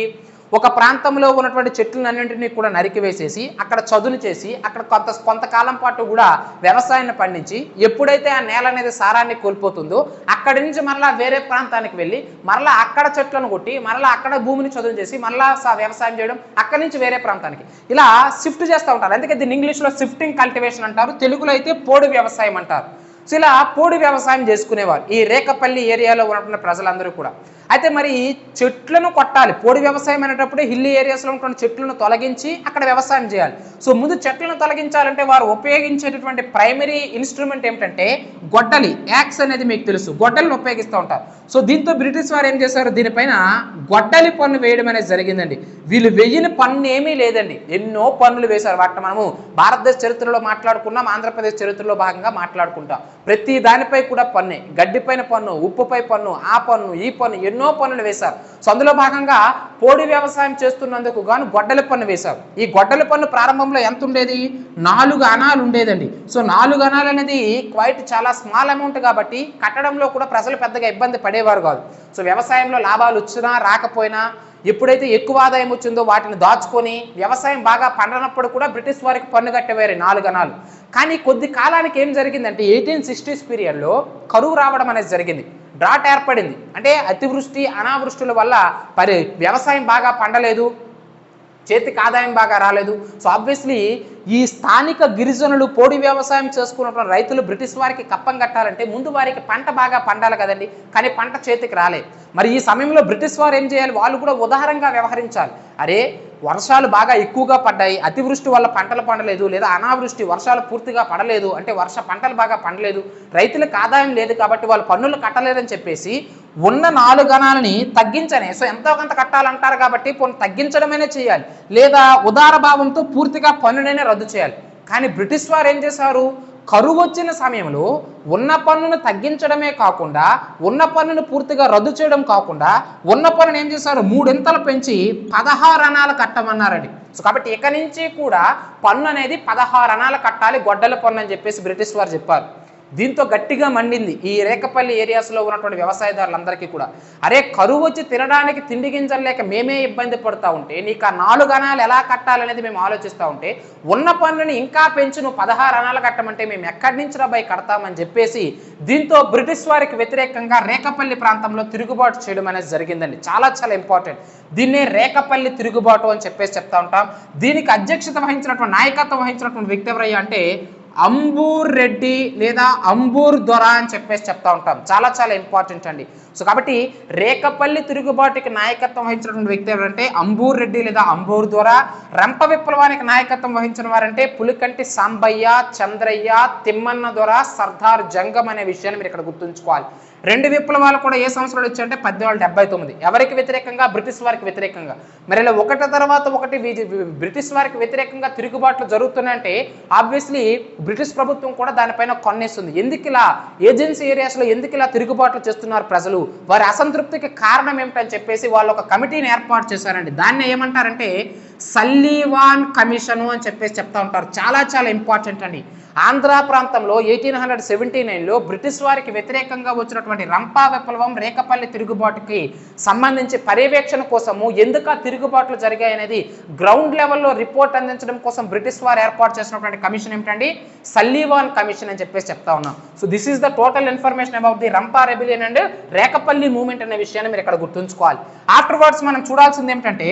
ఒక ప్రాంతంలో ఉన్నటువంటి చెట్లన్నింటినీ కూడా నరికివేసేసి అక్కడ చదును చేసి అక్కడ కొంతకాలం పాటు కూడా వ్యవసాయాన్ని పండించి ఎప్పుడైతే ఆ నేల అనేది సారాన్ని కోల్పోతుందో అక్కడి నుంచి మరలా వేరే ప్రాంతానికి వెళ్ళి మరలా అక్కడ చెట్లను కొట్టి మరలా అక్కడ భూమిని చదును చేసి మరలా వ్యవసాయం చేయడం, అక్కడి నుంచి వేరే ప్రాంతానికి ఇలా షిఫ్ట్ చేస్తూ ఉంటారు. అందుకే దీన్ని ఇంగ్లీష్లో షిఫ్టింగ్ కల్టివేషన్ అంటారు, తెలుగులో అయితే పోడు వ్యవసాయం అంటారు. సో ఇలా పోడు వ్యవసాయం చేసుకునేవారు ఈ రేకపల్లి ఏరియాలో ఉన్నటువంటి ప్రజలందరూ కూడా. అయితే మరి చెట్లను కొట్టాలి. పోడు వ్యవసాయం అనేటప్పుడు హిల్లీ ఏరియాస్లో ఉన్నటువంటి చెట్లను తొలగించి అక్కడ వ్యవసాయం చేయాలి. సో ముందు చెట్లను తొలగించాలంటే వారు ఉపయోగించేటటువంటి ప్రైమరీ ఇన్స్ట్రుమెంట్ ఏమిటంటే గొడ్డలి, యాక్స్ అనేది మీకు తెలుసు, గొడ్డలిని ఉపయోగిస్తూ ఉంటారు. సో దీంతో బ్రిటిష్ వారు ఏం చేశారు? దీనిపైన గొడ్డలి పన్ను వేయడం అనేది జరిగిందండి. వీళ్ళు వెయ్యిన పన్ను ఏమీ లేదండి, ఎన్నో పన్నులు వేశారు. వాటిని మనము భారతదేశ చరిత్రలో మాట్లాడుకున్నాం, ఆంధ్రప్రదేశ్ చరిత్రలో భాగంగా మాట్లాడుకుంటాం. ప్రతి దానిపై కూడా పన్నే, గడ్డిపైన పన్ను, ఉప్పుపై పన్ను, ఆ పన్ను, ఈ పన్ను, ఎన్నో పన్నులు వేశారు. సో అందులో భాగంగా పోడు వ్యవసాయం చేస్తున్నందుకు గాను గొడ్డలి పన్ను వేశారు. ఈ గొడ్డలి పన్ను ప్రారంభంలో ఎంత ఉండేది? 4 అణాలు ఉండేదండి. సో 4 అణాలు అనేది క్వైట్ చాలా స్మాల్ అమౌంట్ కాబట్టి కట్టడంలో కూడా ప్రజలు పెద్దగా ఇబ్బంది పడేవారు కాదు. సో వ్యవసాయంలో లాభాలు వచ్చినా రాకపోయినా ఎప్పుడైతే ఎక్కువ ఆదాయం వచ్చిందో వాటిని దాచుకొని వ్యవసాయం బాగా పండనప్పుడు కూడా బ్రిటిష్ వారికి పన్ను కట్టేవారు 4 అణాలు. కానీ కొద్ది కాలానికి ఏం జరిగిందంటే 1860s పీరియడ్లో కరువు రావడం అనేది జరిగింది, డ్రాట్ ఏర్పడింది. అంటే అతివృష్టి అనావృష్టుల వల్ల వ్యవసాయం బాగా పండలేదు, చేతికి ఆదాయం బాగా రాలేదు. సో ఆబ్వియస్లీ ఈ స్థానిక గిరిజనులు పోడి వ్యవసాయం చేసుకున్నటువంటి రైతులు బ్రిటిష్ వారికి కప్పం కట్టాలంటే ముందు వారికి పంట బాగా పండాలి కదండి, కానీ పంట చేతికి రాలేదు. మరి ఈ సమయంలో బ్రిటిష్ వారు ఏం చేయాలి? వాళ్ళు కూడా ఉదారంగా వ్యవహరించాలి. అరే వర్షాలు బాగా ఎక్కువగా పడ్డాయి, అతివృష్టి వల్ల పంటలు పండలేదు, లేదా అనావృష్టి వర్షాలు పూర్తిగా పడలేదు, అంటే పంటలు బాగా పండలేదు, రైతులకు ఆదాయం లేదు కాబట్టి వాళ్ళు పన్నులు కట్టలేదని చెప్పేసి ఉన్న 4 గణాలని తగ్గించనే. సో ఎంతో కొంత కట్టాలంటారు కాబట్టి తగ్గించడమైనా చేయాలి, లేదా ఉదార భావంతో పూర్తిగా పన్నునైనా రద్దు చేయాలి. కానీ బ్రిటిష్ వారు ఏం చేశారు, కరువు వచ్చిన సమయంలో ఉన్న పన్నును తగ్గించడమే కాకుండా ఉన్న పన్నును పూర్తిగా రద్దు చేయడం కాకుండా ఉన్న పన్నును ఏం చేశారు, 3 ఇంతలు పెంచి 16 అణాలు కట్టమన్నారండి. సో కాబట్టి ఇక నుంచి కూడా పన్ను అనేది 16 అణాలు కట్టాలి, గొడ్డల పన్ను అని చెప్పేసి బ్రిటిష్ వారు చెప్పారు. దీంతో గట్టిగా మండింది ఈ రేకపల్లి ఏరియాస్లో ఉన్నటువంటి వ్యవసాయదారులందరికీ కూడా. అరే కరువు వచ్చి తినడానికి తిండి గింజలు లేక మేమే ఇబ్బంది పడుతూ ఉంటే నీకు ఆ 4 అణాలు ఎలా కట్టాలనేది మేము ఆలోచిస్తూ ఉంటే ఉన్న పన్నుని ఇంకా పెంచి నువ్వు 16 అణాలు కట్టమంటే మేము ఎక్కడి నుంచి రాబాయి కడతామని చెప్పేసి దీంతో బ్రిటిష్ వారికి వ్యతిరేకంగా రేకపల్లి ప్రాంతంలో తిరుగుబాటు చేయడం అనేది జరిగిందండి. చాలా చాలా ఇంపార్టెంట్. దీన్నే రేకపల్లి తిరుగుబాటు అని చెప్పేసి చెప్తా ఉంటాం. దీనికి అధ్యక్షత వహించినటువంటి నాయకత్వం వహించినటువంటి వ్యక్తి ఎవరయ్యా అంటే అంబూర్ రెడ్డి లేదా అంబూర్ దొర అని చెప్పేసి చెప్తా ఉంటాం. చాలా చాలా ఇంపార్టెంట్ అండి. సో కాబట్టి రేకపల్లి తిరుగుబాటుకి నాయకత్వం వహించినటువంటి వ్యక్తి ఎవరంటే అంబూర్ రెడ్డి లేదా అంబూర్ దొర. రంప విప్లవానికి నాయకత్వం వహించిన వారంటే పులికంటి సాంబయ్య, చంద్రయ్య, తిమ్మన్న దొర, సర్దార్ జంగం అనే విషయాన్ని మీరు ఇక్కడ గుర్తుంచుకోవాలి. 2 విప్లవాలు కూడా ఏ సంవత్సరంలో వచ్చాయంటే 1879. ఎవరికి వ్యతిరేకంగా, బ్రిటిష్ వారికి వ్యతిరేకంగా. మరి ఇలా ఒకటి తర్వాత ఒకటి బ్రిటిష్ వారికి వ్యతిరేకంగా తిరుగుబాట్లు జరుగుతున్నాయంటే ఆబ్వియస్లీ బ్రిటిష్ ప్రభుత్వం కూడా దానిపైన కొన్నేస్తుంది. ఎందుకు ఇలా ఏజెన్సీ ఏరియాస్లో ఎందుకు ఇలా తిరుగుబాట్లు చేస్తున్నారు ప్రజలు, వారి అసంతృప్తికి కారణం ఏమిటని చెప్పేసి వాళ్ళు ఒక కమిటీని ఏర్పాటు చేశారండి. దాన్ని ఏమంటారంటే సల్లివాన్ కమిషను అని చెప్పేసి చెప్తా ఉంటారు. చాలా చాలా ఇంపార్టెంట్ అండి. ఆంధ్ర ప్రాంతంలో 1879లో బ్రిటిష్ వారికి వ్యతిరేకంగా వచ్చినటువంటి రంపా విప్లవం, రేకపల్లి తిరుగుబాటుకి సంబంధించి పర్యవేక్షణ కోసము ఎందుకు ఆ తిరుగుబాట్లు జరిగాయనేది గ్రౌండ్ లెవెల్లో రిపోర్ట్ అందించడం కోసం బ్రిటిష్ వారు ఏర్పాటు చేసినటువంటి కమిషన్ ఏమిటండి, సల్లివాన్ కమిషన్ అని చెప్పేసి చెప్తా ఉన్నాం. So this is the total information about the Rampa rebellion and Rekapalli movement అనే విషయాన్ని మీరు ఇక్కడ గుర్తుంచుకోవాలి. ఆఫ్టర్ వర్డ్స్ మనం చూడాల్సింది ఏమిటంటే,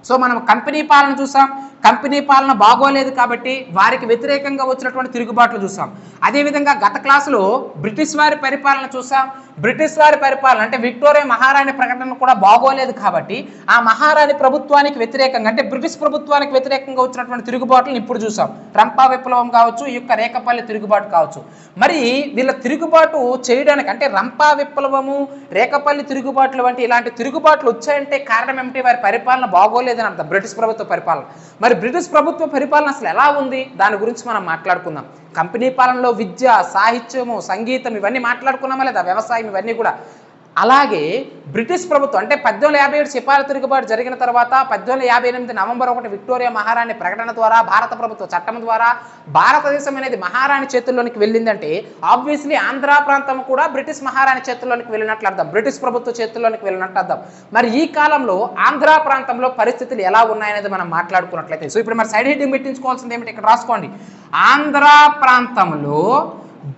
సో మనం కంపెనీ పాలన చూసాం, కంపెనీ పాలన బాగోలేదు కాబట్టి వారికి వ్యతిరేకంగా వచ్చినటువంటి తిరుగుబాట్లు చూసాం. అదేవిధంగా గత క్లాసులో బ్రిటిష్ వారి పరిపాలన చూసాం. బ్రిటిష్ వారి పరిపాలన అంటే విక్టోరియా మహారాణి ప్రకటన కూడా బాగోలేదు కాబట్టి ఆ మహారాణి ప్రభుత్వానికి వ్యతిరేకంగా అంటే బ్రిటిష్ ప్రభుత్వానికి వ్యతిరేకంగా వచ్చినటువంటి తిరుగుబాట్లను ఇప్పుడు చూసాం. రంపా విప్లవం కావచ్చు, ఈ యొక్క రేకపల్లి తిరుగుబాటు కావచ్చు. మరి వీళ్ళ తిరుగుబాటు చేయడానికి అంటే రంపా విప్లవము, రేకపల్లి తిరుగుబాట్లు వంటి ఇలాంటి తిరుగుబాట్లు వచ్చాయంటే కారణం ఏమిటి, వారి పరిపాలన బాగోలేదని అర్థం, బ్రిటిష్ ప్రభుత్వ పరిపాలన. మరి బ్రిటిష్ ప్రభుత్వ పరిపాలన అసలు ఎలా ఉంది దాని గురించి మనం మాట్లాడుకుందాం. కంపెనీ పాలనలో విద్య, సాహిత్యము, సంగీతం ఇవన్నీ మాట్లాడుకున్నామా లేదా, వ్యవసాయం ఇవన్నీ కూడా. అలాగే బ్రిటిష్ ప్రభుత్వం అంటే 1857 సిపాయిల తిరుగుబాటు జరిగిన తర్వాత 1858 నవంబర్ 1 విక్టోరియా మహారాణి ప్రకటన ద్వారా, భారత ప్రభుత్వ చట్టం ద్వారా భారతదేశం అనేది మహారాణి చేతుల్లోనికి వెళ్ళిందంటే ఆబ్వియస్లీ ఆంధ్ర ప్రాంతం కూడా బ్రిటిష్ మహారాణి చేతుల్లోనికి వెళ్ళినట్లు అర్థం, బ్రిటిష్ ప్రభుత్వ చేతుల్లోనికి వెళ్ళినట్లు అర్థం. మరి ఈ కాలంలో ఆంధ్ర ప్రాంతంలో పరిస్థితులు ఎలా ఉన్నాయనేది మనం మాట్లాడుకున్నట్లయితే, సో ఇప్పుడు మరి సైడ్ హెడ్డింగ్ పెట్టించుకోవాల్సింది ఏమిటి ఇక్కడ రాసుకోండి. ఆంధ్ర ప్రాంతంలో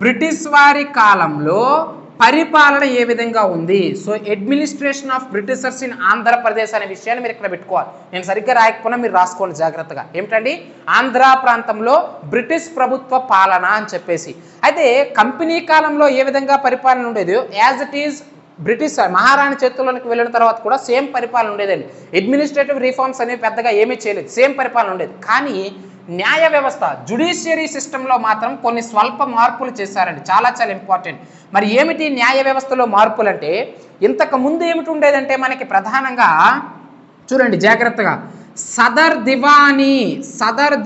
బ్రిటిష్ వారి కాలంలో పరిపాలన ఏ విధంగా ఉంది. So administration of Britishers in Andhra Pradesh అనే విషయాన్ని మీరు ఇక్కడ పెట్టుకోవాలి. నేను సరిగ్గా రాయకపోయినా మీరు రాసుకోండి జాగ్రత్తగా. ఏమిటండి, ఆంధ్ర ప్రాంతంలో బ్రిటిష్ ప్రభుత్వ పాలన అని చెప్పేసి. అయితే కంపెనీ కాలంలో ఏ విధంగా పరిపాలన ఉండేది, యాజ్ ఇట్ ఈజ్ బ్రిటిష్ మహారాణి చేతుల్లోకి వెళ్ళిన తర్వాత కూడా సేమ్ పరిపాలన ఉండేదండి. అడ్మినిస్ట్రేటివ్ రిఫార్మ్స్ అనేవి పెద్దగా ఏమీ చేయలేదు, సేమ్ పరిపాలన ఉండేది. కానీ న్యాయ వ్యవస్థ జుడిషియరీ సిస్టంలో మాత్రం కొన్ని స్వల్ప మార్పులు చేశారండి. చాలా చాలా ఇంపార్టెంట్. మరి ఏమిటి న్యాయ వ్యవస్థలో మార్పులు అంటే, ఇంతకు ముందు ఏమిటి ఉండేదంటే మనకి ప్రధానంగా చూడండి జాగ్రత్తగా, సదర్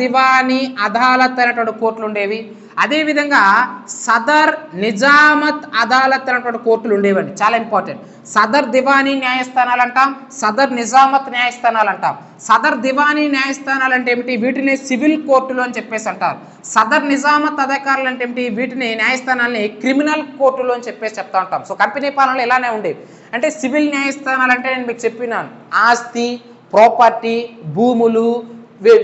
దివానీ అదాలత్ అనేటువంటి కోర్టులు ఉండేవి. అదేవిధంగా సదర్ నిజామత్ అదాలత్ అనేటువంటి కోర్టులు ఉండేవండి. చాలా ఇంపార్టెంట్. సదర్ దివానీ న్యాయస్థానాలు అంటాం, సదర్ నిజామత్ న్యాయస్థానాలు అంటాం. సదర్ దివానీ న్యాయస్థానాలు అంటే ఏమిటి, వీటిని సివిల్ కోర్టులు అని చెప్పేసి అంటారు. సదర్ నిజామత్ అధికారులు అంటే ఏమిటి, వీటిని న్యాయస్థానాలని క్రిమినల్ కోర్టులు అని చెప్పేసి చెప్తా ఉంటాం. సో కంపెనీ పాలనలో ఇలానే ఉండేవి. అంటే సివిల్ న్యాయస్థానాలు అంటే నేను మీకు చెప్పినాను, ఆస్తి, ప్రాపర్టీ, భూములు,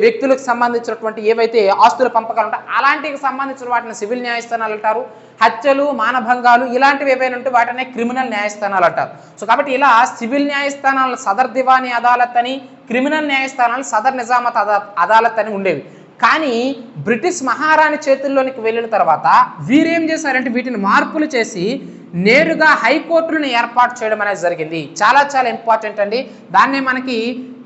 వ్యక్తులకు సంబంధించినటువంటి ఏవైతే ఆస్తుల పంపకాలు ఉంటాయో అలాంటికి సంబంధించిన వాటిని సివిల్ న్యాయస్థానాలు అంటారు. హత్యలు, మానభంగాలు ఇలాంటివి ఏవైనా ఉంటే వాటినే క్రిమినల్ న్యాయస్థానాలు అంటారు. సో కాబట్టి ఇలా సివిల్ న్యాయస్థానాలు సదర్ దివానీ అదాలత్ అని, క్రిమినల్ న్యాయస్థానాలు సదర్ నిజామత్ అదాలత్ అని ఉండేవి. కానీ బ్రిటిష్ మహారాణి చేతుల్లోనికి వెళ్ళిన తర్వాత వీరేం చేశారంటే వీటిని మార్పులు చేసి నేరుగా హైకోర్టులను ఏర్పాటు చేయడం అనేది జరిగింది. చాలా చాలా ఇంపార్టెంట్ అండి. దాన్నే మనకి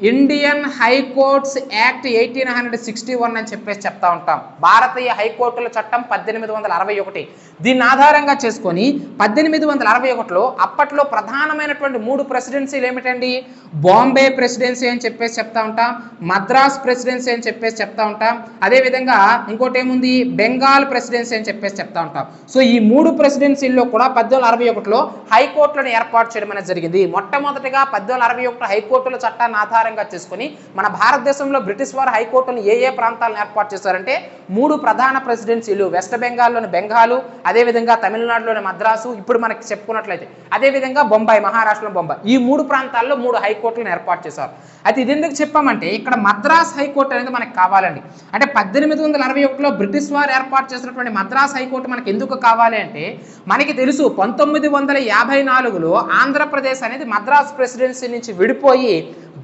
ఇండియన్ హైకోర్ట్స్ యాక్ట్ 1861 అని చెప్పేసి చెప్తా ఉంటాం. భారతీయ హైకోర్టుల చట్టం 1861. దీన్ని ఆధారంగా చేసుకొని 1861లో అప్పట్లో ప్రధానమైనటువంటి 3 ప్రెసిడెన్సీలు ఏమిటండి? బాంబే ప్రెసిడెన్సీ అని చెప్పేసి చెప్తా ఉంటాం, మద్రాస్ ప్రెసిడెన్సీ అని చెప్పేసి చెప్తా ఉంటాం, అదేవిధంగా ఇంకోటి ఏముంది, బెంగాల్ ప్రెసిడెన్సీ అని చెప్పేసి చెప్తా ఉంటాం. సో ఈ 3 ప్రెసిడెన్సీల్లో కూడా 1861లో హైకోర్టులను ఏర్పాటు చేయడం అనేది జరిగింది. మొట్టమొదటిగా 1861 హైకోర్టుల చట్టాన్ని ఆధారంగా చేసుకుని మన భారతదేశంలో బ్రిటిష్ వారు హైకోర్టులను ఏ ప్రాంతాలను ఏర్పాటు చేశారంటే 3 ప్రధాన ప్రెసిడెన్సీలు, వెస్ట్ బెంగాల్లోని బెంగాలు, అదేవిధంగా తమిళనాడులోని మద్రాసు, ఇప్పుడు మనకి చెప్పుకున్నట్లయితే అదేవిధంగా బొంబాయి, మహారాష్ట్రలో బొంబాయి, ఈ 3 ప్రాంతాల్లో 3 హైకోర్టులను ఏర్పాటు చేశారు. అయితే ఇది ఎందుకు చెప్పామంటే ఇక్కడ మద్రాస్ హైకోర్టు అనేది మనకు కావాలండి. అంటే 1861లో బ్రిటిష్ వారు ఏర్పాటు చేసినటువంటి మద్రాస్ హైకోర్టు మనకి ఎందుకు కావాలి అంటే మనకి తెలుసు 1954లో ఆంధ్రప్రదేశ్ అనేది మద్రాస్ ప్రెసిడెన్సీ నుంచి విడిపోయి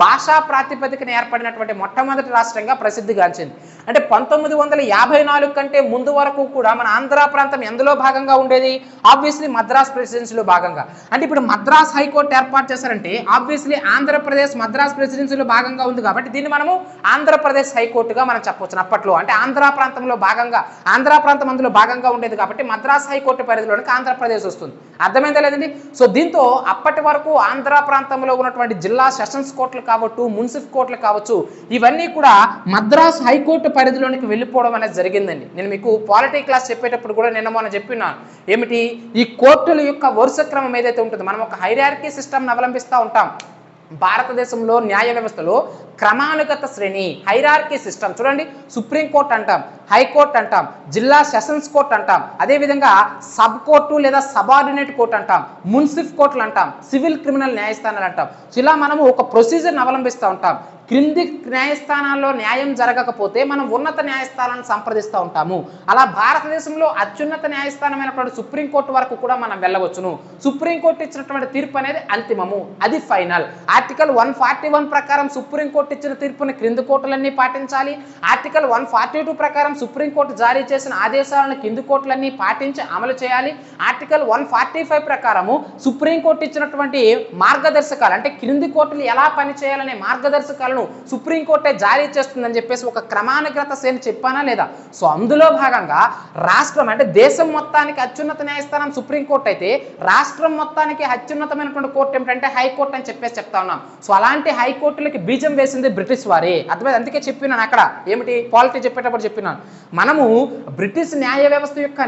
భాషా ప్రాతిపదికన ఏర్పడినటువంటి మొట్టమొదటి రాష్ట్రంగా ప్రసిద్ధిగాంచింది. అంటే 1954 కంటే ముందు వరకు కూడా మన ఆంధ్ర ప్రాంతం ఎందులో భాగంగా ఉండేది? ఆబ్వియస్లీ మద్రాస్ ప్రెసిడెన్సీలో భాగంగా. అంటే ఇప్పుడు మద్రాస్ హైకోర్టు ఏర్పాటు చేశారంటే ఆబ్వియస్లీ ఆంధ్రప్రదేశ్ మద్రాస్ ప్రెసిడెన్సీలో భాగంగా ఉంది కాబట్టి దీన్ని మనము ఆంధ్రప్రదేశ్ హైకోర్టుగా మనం చెప్పవచ్చు. అప్పట్లో అంటే ఆంధ్ర ప్రాంతంలో భాగంగా, ఆంధ్ర ప్రాంతం అందులో భాగంగా ఉండేది కాబట్టి మద్రాస్ హైకోర్టు పరిధిలోనికి ఆంధ్రప్రదేశ్ వస్తుంది. అర్థమైందా లేదండి? సో దీంతో అప్పటి వరకు ఆంధ్ర ప్రాంతంలో ఉన్నటువంటి జిల్లా సెషన్స్ కోర్టులు కావచ్చు, మున్సిఫ్ కోర్టులు కావచ్చు, ఇవన్నీ కూడా మద్రాస్ హైకోర్టు పరిధిలోనికి వెళ్ళిపోవడం అనేది జరిగిందండి. నేను మీకు పాలిటీ క్లాస్ చెప్పేటప్పుడు కూడా నిన్న మొన్న చెప్పినాను. ఏమిటి? ఈ కోర్టుల యొక్క వరుస క్రమం ఏదైతే ఉంటుందో, మనం ఒక హైరార్కీ సిస్టమ్ని అవలంబిస్తూ ఉంటాం. భారతదేశంలో న్యాయ వ్యవస్థలో క్రమానుగత శ్రేణి, హైరార్కీ సిస్టమ్ చూడండి. సుప్రీంకోర్టు అంటాం, హైకోర్టు అంటాం, జిల్లా సెషన్స్ కోర్టు అంటాం, అదేవిధంగా సబ్ కోర్టు లేదా సబార్డినేట్ కోర్టు అంటాం, మున్సిఫ్ కోర్టులు అంటాం, సివిల్ క్రిమినల్ న్యాయస్థానాలు అంటాం. ఇలా మనం ఒక ప్రొసీజర్ని అవలంబిస్తూ ఉంటాం. క్రింది న్యాయస్థానాల్లో న్యాయం జరగకపోతే మనం ఉన్నత న్యాయస్థానాన్ని సంప్రదిస్తూ ఉంటాము. అలా భారతదేశంలో అత్యున్నత న్యాయస్థానమైనటువంటి సుప్రీంకోర్టు వరకు కూడా మనం వెళ్ళవచ్చును. సుప్రీంకోర్టు ఇచ్చినటువంటి తీర్పు అనేది అంతిమము, అది ఫైనల్. ఆర్టికల్ 141 ప్రకారం సుప్రీంకోర్టు ఇచ్చిన తీర్పుని క్రింది కోర్టులన్నీ పాటించాలి. ఆర్టికల్ 142 ప్రకారం సుప్రీంకోర్టు జారీ చేసిన ఆదేశాలను కింది కోర్టులన్నీ పాటించి అమలు చేయాలి. ఆర్టికల్ 145 ప్రకారము సుప్రీంకోర్టు ఇచ్చినటువంటి మార్గదర్శకాలు, అంటే క్రింది కోర్టులు ఎలా పనిచేయాలనే మార్గదర్శకాలు సుప్రీంకోర్టే జారీ చేస్తుందని చెప్పేసి ఒక క్రమానుగత శ్రేణి చెప్పానా లేదా? సో అందులో భాగంగా రాష్ట్రం అంటే దేశం మొత్తానికి అత్యున్నత న్యాయస్థానం సుప్రీంకోర్టు అయితే రాష్ట్రం మొత్తానికి అత్యున్నతమైనటువంటి కోర్టు ఏమిటంటే హైకోర్టు అని చెప్పేసి చెప్తా ఉన్నాం. సో అలాంటి హైకోర్టులకి బీజం వేసింది బ్రిటిష్ వారే. అర్థమైంది? అందుకే చెప్పినాను అక్కడ ఏమిటి పాలిటీ చెప్పేటప్పుడు చెప్పినాను, మనము బ్రిటిష్ న్యాయ వ్యవస్థ యొక్క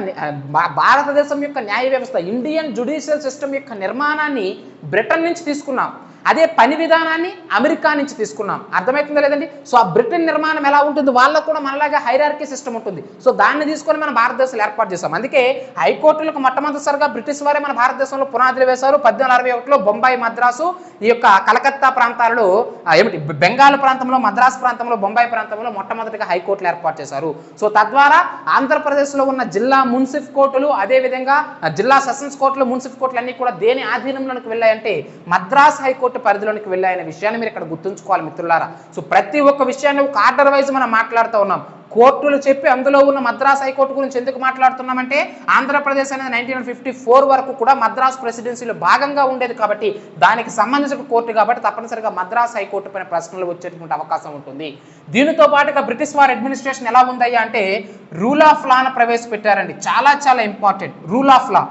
భారతదేశం యొక్క న్యాయ వ్యవస్థ, ఇండియన్ జ్యుడిషియల్ సిస్టమ్ యొక్క నిర్మాణాన్ని బ్రిటన్ నుంచి తీసుకున్నాం, అదే పని విధానాన్ని అమెరికా నుంచి తీసుకున్నాం. అర్థమవుతుందా లేదండి? సో ఆ బ్రిటన్ నిర్మాణం ఎలా ఉంటుంది, వాళ్ళకు కూడా మనలాగా హైరార్కీ సిస్టమ్ ఉంటుంది. సో దాన్ని తీసుకొని మనం భారతదేశంలో ఏర్పాటు చేస్తాం. అందుకే హైకోర్టులకు మొట్టమొదటిసారిగా బ్రిటిష్ వారే మన భారతదేశంలో పునాదులు వేశారు. 1861లో బొంబాయి, మద్రాసు, ఈ యొక్క కలకత్తా ప్రాంతాలలో ఏమిటి బెంగాల్ ప్రాంతంలో, మద్రాసు ప్రాంతంలో, బొంబాయి ప్రాంతంలో మొట్టమొదటిగా హైకోర్టులు ఏర్పాటు చేశారు. సో తద్వారా ఆంధ్రప్రదేశ్లో ఉన్న జిల్లా మున్సిఫ్ కోర్టులు, అదేవిధంగా జిల్లా సెషన్స్ కోర్టులు, మున్సిఫ్ కోర్టులు అన్ని కూడా దేని ఆధీనంలోకి వెళ్ళాయంటే మద్రాస్ హైకోర్టు పరిధిలోనికి వెళ్ళాయనే విషయాన్ని మీరు ఇక్కడ గుర్తుంచుకోవాలి మిత్రులారా. సో ప్రతి ఒక్క విషయాన్ని ఒక ఆర్డర్ వైజ్ మనం మాట్లాడుతూ ఉన్నాం. కోర్టులు చెప్పి అందులో ఉన్న మద్రాస్ హైకోర్టు గురించి ఎందుకు మాట్లాడుతున్నామంటే ఆంధ్రప్రదేశ్ అనేది 1954 వరకు కూడా మద్రాస్ ప్రెసిడెన్సీలో భాగంగా ఉండేది కాబట్టి దానికి సంబంధించిన కోర్టు కాబట్టి తప్పనిసరిగా మద్రాస్ హైకోర్టు పైన ప్రశ్నలు వచ్చేటువంటి అవకాశం ఉంటుంది. దీనితో పాటుగా బ్రిటిష్ వారి అడ్మినిస్ట్రేషన్ ఎలా ఉందయ్యా అంటే రూల్ ఆఫ్ లాను ప్రవేశపెట్టారండి. చాలా చాలా important rule of law.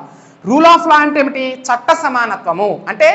Rule of law అంటే ఏమిటి? చట్ట సమానత్వము. అంటే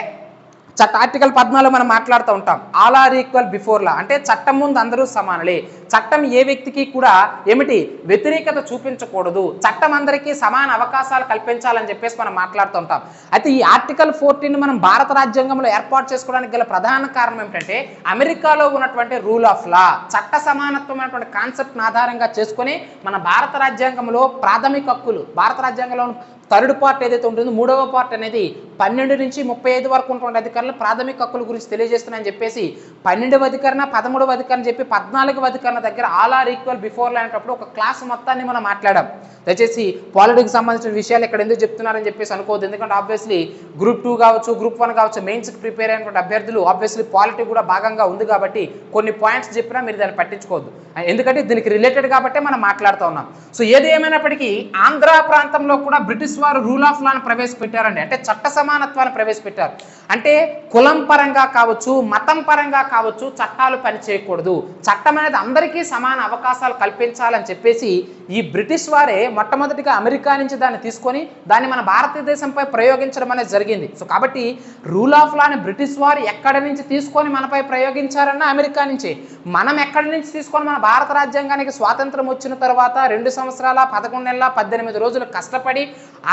ఆర్టికల్ 14 మనం మాట్లాడుతూ ఉంటాం, all are equal before law, అంటే చట్టం ముందు అందరూ సమానులే, చట్టం ఏ వ్యక్తికి కూడా ఏమిటి వ్యతిరేకత చూపించకూడదు, చట్టం అందరికీ సమాన అవకాశాలు కల్పించాలని చెప్పేసి మనం మాట్లాడుతూ ఉంటాం. అయితే ఈ ఆర్టికల్ 14 మనం భారత రాజ్యాంగంలో ఏర్పాటు చేసుకోవడానికి గల ప్రధాన కారణం ఏమిటంటే అమెరికాలో ఉన్నటువంటి రూల్ ఆఫ్ లా, చట్ట సమానత్వమైనటువంటి కాన్సెప్ట్ని ఆధారంగా చేసుకొని మన భారత రాజ్యాంగంలో ప్రాథమిక హక్కులు, భారత రాజ్యాంగంలో థర్డ్ పార్ట్ ఏదైతే ఉంటుందో 3వ పార్ట్ అనేది 12 నుంచి 35 వరకు ఉన్నటువంటి అధికారులు ప్రాథమిక హక్కుల గురించి తెలియజేస్తున్నాయని చెప్పేసి 12వ అధికరణ, 13వ అధికరణ చెప్పి 14వ అధికరణ దగ్గర all are equal before law అనేటప్పుడు ఒక క్లాస్ మొత్తాన్ని మనం మాట్లాడాం. దయచేసి పాలిటిక్స్ సంబంధించిన విషయాలు ఇక్కడ ఎందుకు చెప్తున్నారని చెప్పేసి అనుకోవద్దు. ఎందుకంటే ఆబ్వియస్లీ గ్రూప్ 2 కావచ్చు, గ్రూప్ 1 కావచ్చు, మెయిన్స్కి ప్రిపేర్ అయినటువంటి అభ్యర్థులు ఆబ్వియస్లీ పాలిటీ కూడా భాగంగా ఉంది కాబట్టి కొన్ని పాయింట్స్ చెప్పినా మీరు దాన్ని పట్టించుకోవద్దు. ఎందుకంటే దీనికి రిలేటెడ్ కాబట్టే మనం మాట్లాడుతూ ఉన్నాం. సో ఏది ఏమైనప్పటికీ ఆంధ్ర ప్రాంతంలో కూడా బ్రిటిష్ వారు రూల్ ఆఫ్ లాను ప్రవేశపెట్టారండి. అంటే చట్ట సమానత్వాన్ని ప్రవేశపెట్టారు. అంటే కులం పరంగా కావచ్చు, మతం పరంగా కావచ్చు చట్టాలు పనిచేయకూడదు, చట్టం అనేది అందరికీ సమాన అవకాశాలు కల్పించాలని చెప్పేసి ఈ బ్రిటిష్ వారే మొట్టమొదటిగా అమెరికా నుంచి దాన్ని తీసుకొని దాన్ని మన భారతదేశంపై ప్రయోగించడం అనేది జరిగింది. సో కాబట్టి రూల్ ఆఫ్ లాని బ్రిటిష్ వారు ఎక్కడి నుంచి తీసుకొని మనపై ప్రయోగించారన్నా అమెరికా నుంచి, మనం ఎక్కడి నుంచి తీసుకొని మన భారత రాజ్యాంగానికి స్వాతంత్రం వచ్చిన తర్వాత 2 సంవత్సరాల 11 నెలల 18 రోజులు కష్టపడి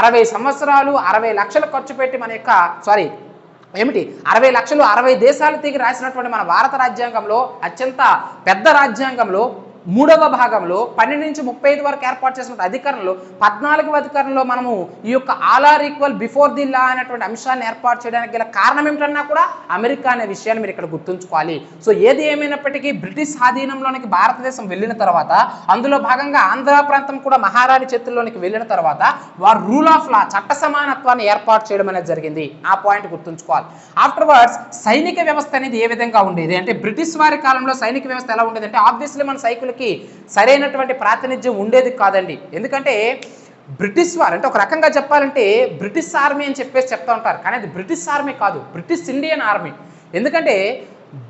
60 సంవత్సరాలు 60 లక్షలు ఖర్చు పెట్టి మన యొక్క 60 లక్షలు 60 దేశాలు తిరిగి రాసినటువంటి మన భారత రాజ్యాంగంలో అత్యంత పెద్ద రాజ్యాంగంలో 3వ భాగంలో 12 నుంచి 35 వరకు ఏర్పాటు చేసిన అధికరణలో 14వ అధికరణలో మనము ఈ యొక్క all are equal before the law అనేటువంటి అంశాన్ని ఏర్పాటు చేయడానికి గల కారణం ఏమిటన్నా కూడా అమెరికా అనే విషయాన్ని మీరు ఇక్కడ గుర్తుంచుకోవాలి. సో ఏది ఏమైనప్పటికీ బ్రిటిష్ ఆధీనంలోనికి భారతదేశం వెళ్ళిన తర్వాత, అందులో భాగంగా ఆంధ్ర ప్రాంతం కూడా మహారాణి చేతుల్లోనికి వెళ్ళిన తర్వాత వారు రూల్ ఆఫ్ లా చట్ట సమానత్వాన్ని ఏర్పాటు చేయడం అనేది జరిగింది. ఆ పాయింట్ గుర్తుంచుకోవాలి. ఆఫ్టర్వర్డ్స్ సైనిక వ్యవస్థ అనేది ఏ విధంగా ఉండేది అంటే, బ్రిటిష్ వారి కాలంలో సైనిక వ్యవస్థ ఎలా ఉండేది అంటే, ఆబ్వియస్లీ మన సైకిల్ సరైనటువంటి ప్రాతినిధ్యం ఉండేది కాదండి. ఎందుకంటే బ్రిటిష్ వారు అంటే ఒక రకంగా చెప్పాలంటే బ్రిటిష్ ఆర్మీ అని చెప్పేసి చెప్తా ఉంటారు, కానీ అది బ్రిటిష్ ఆర్మీ కాదు, బ్రిటిష్ ఇండియన్ ఆర్మీ. ఎందుకంటే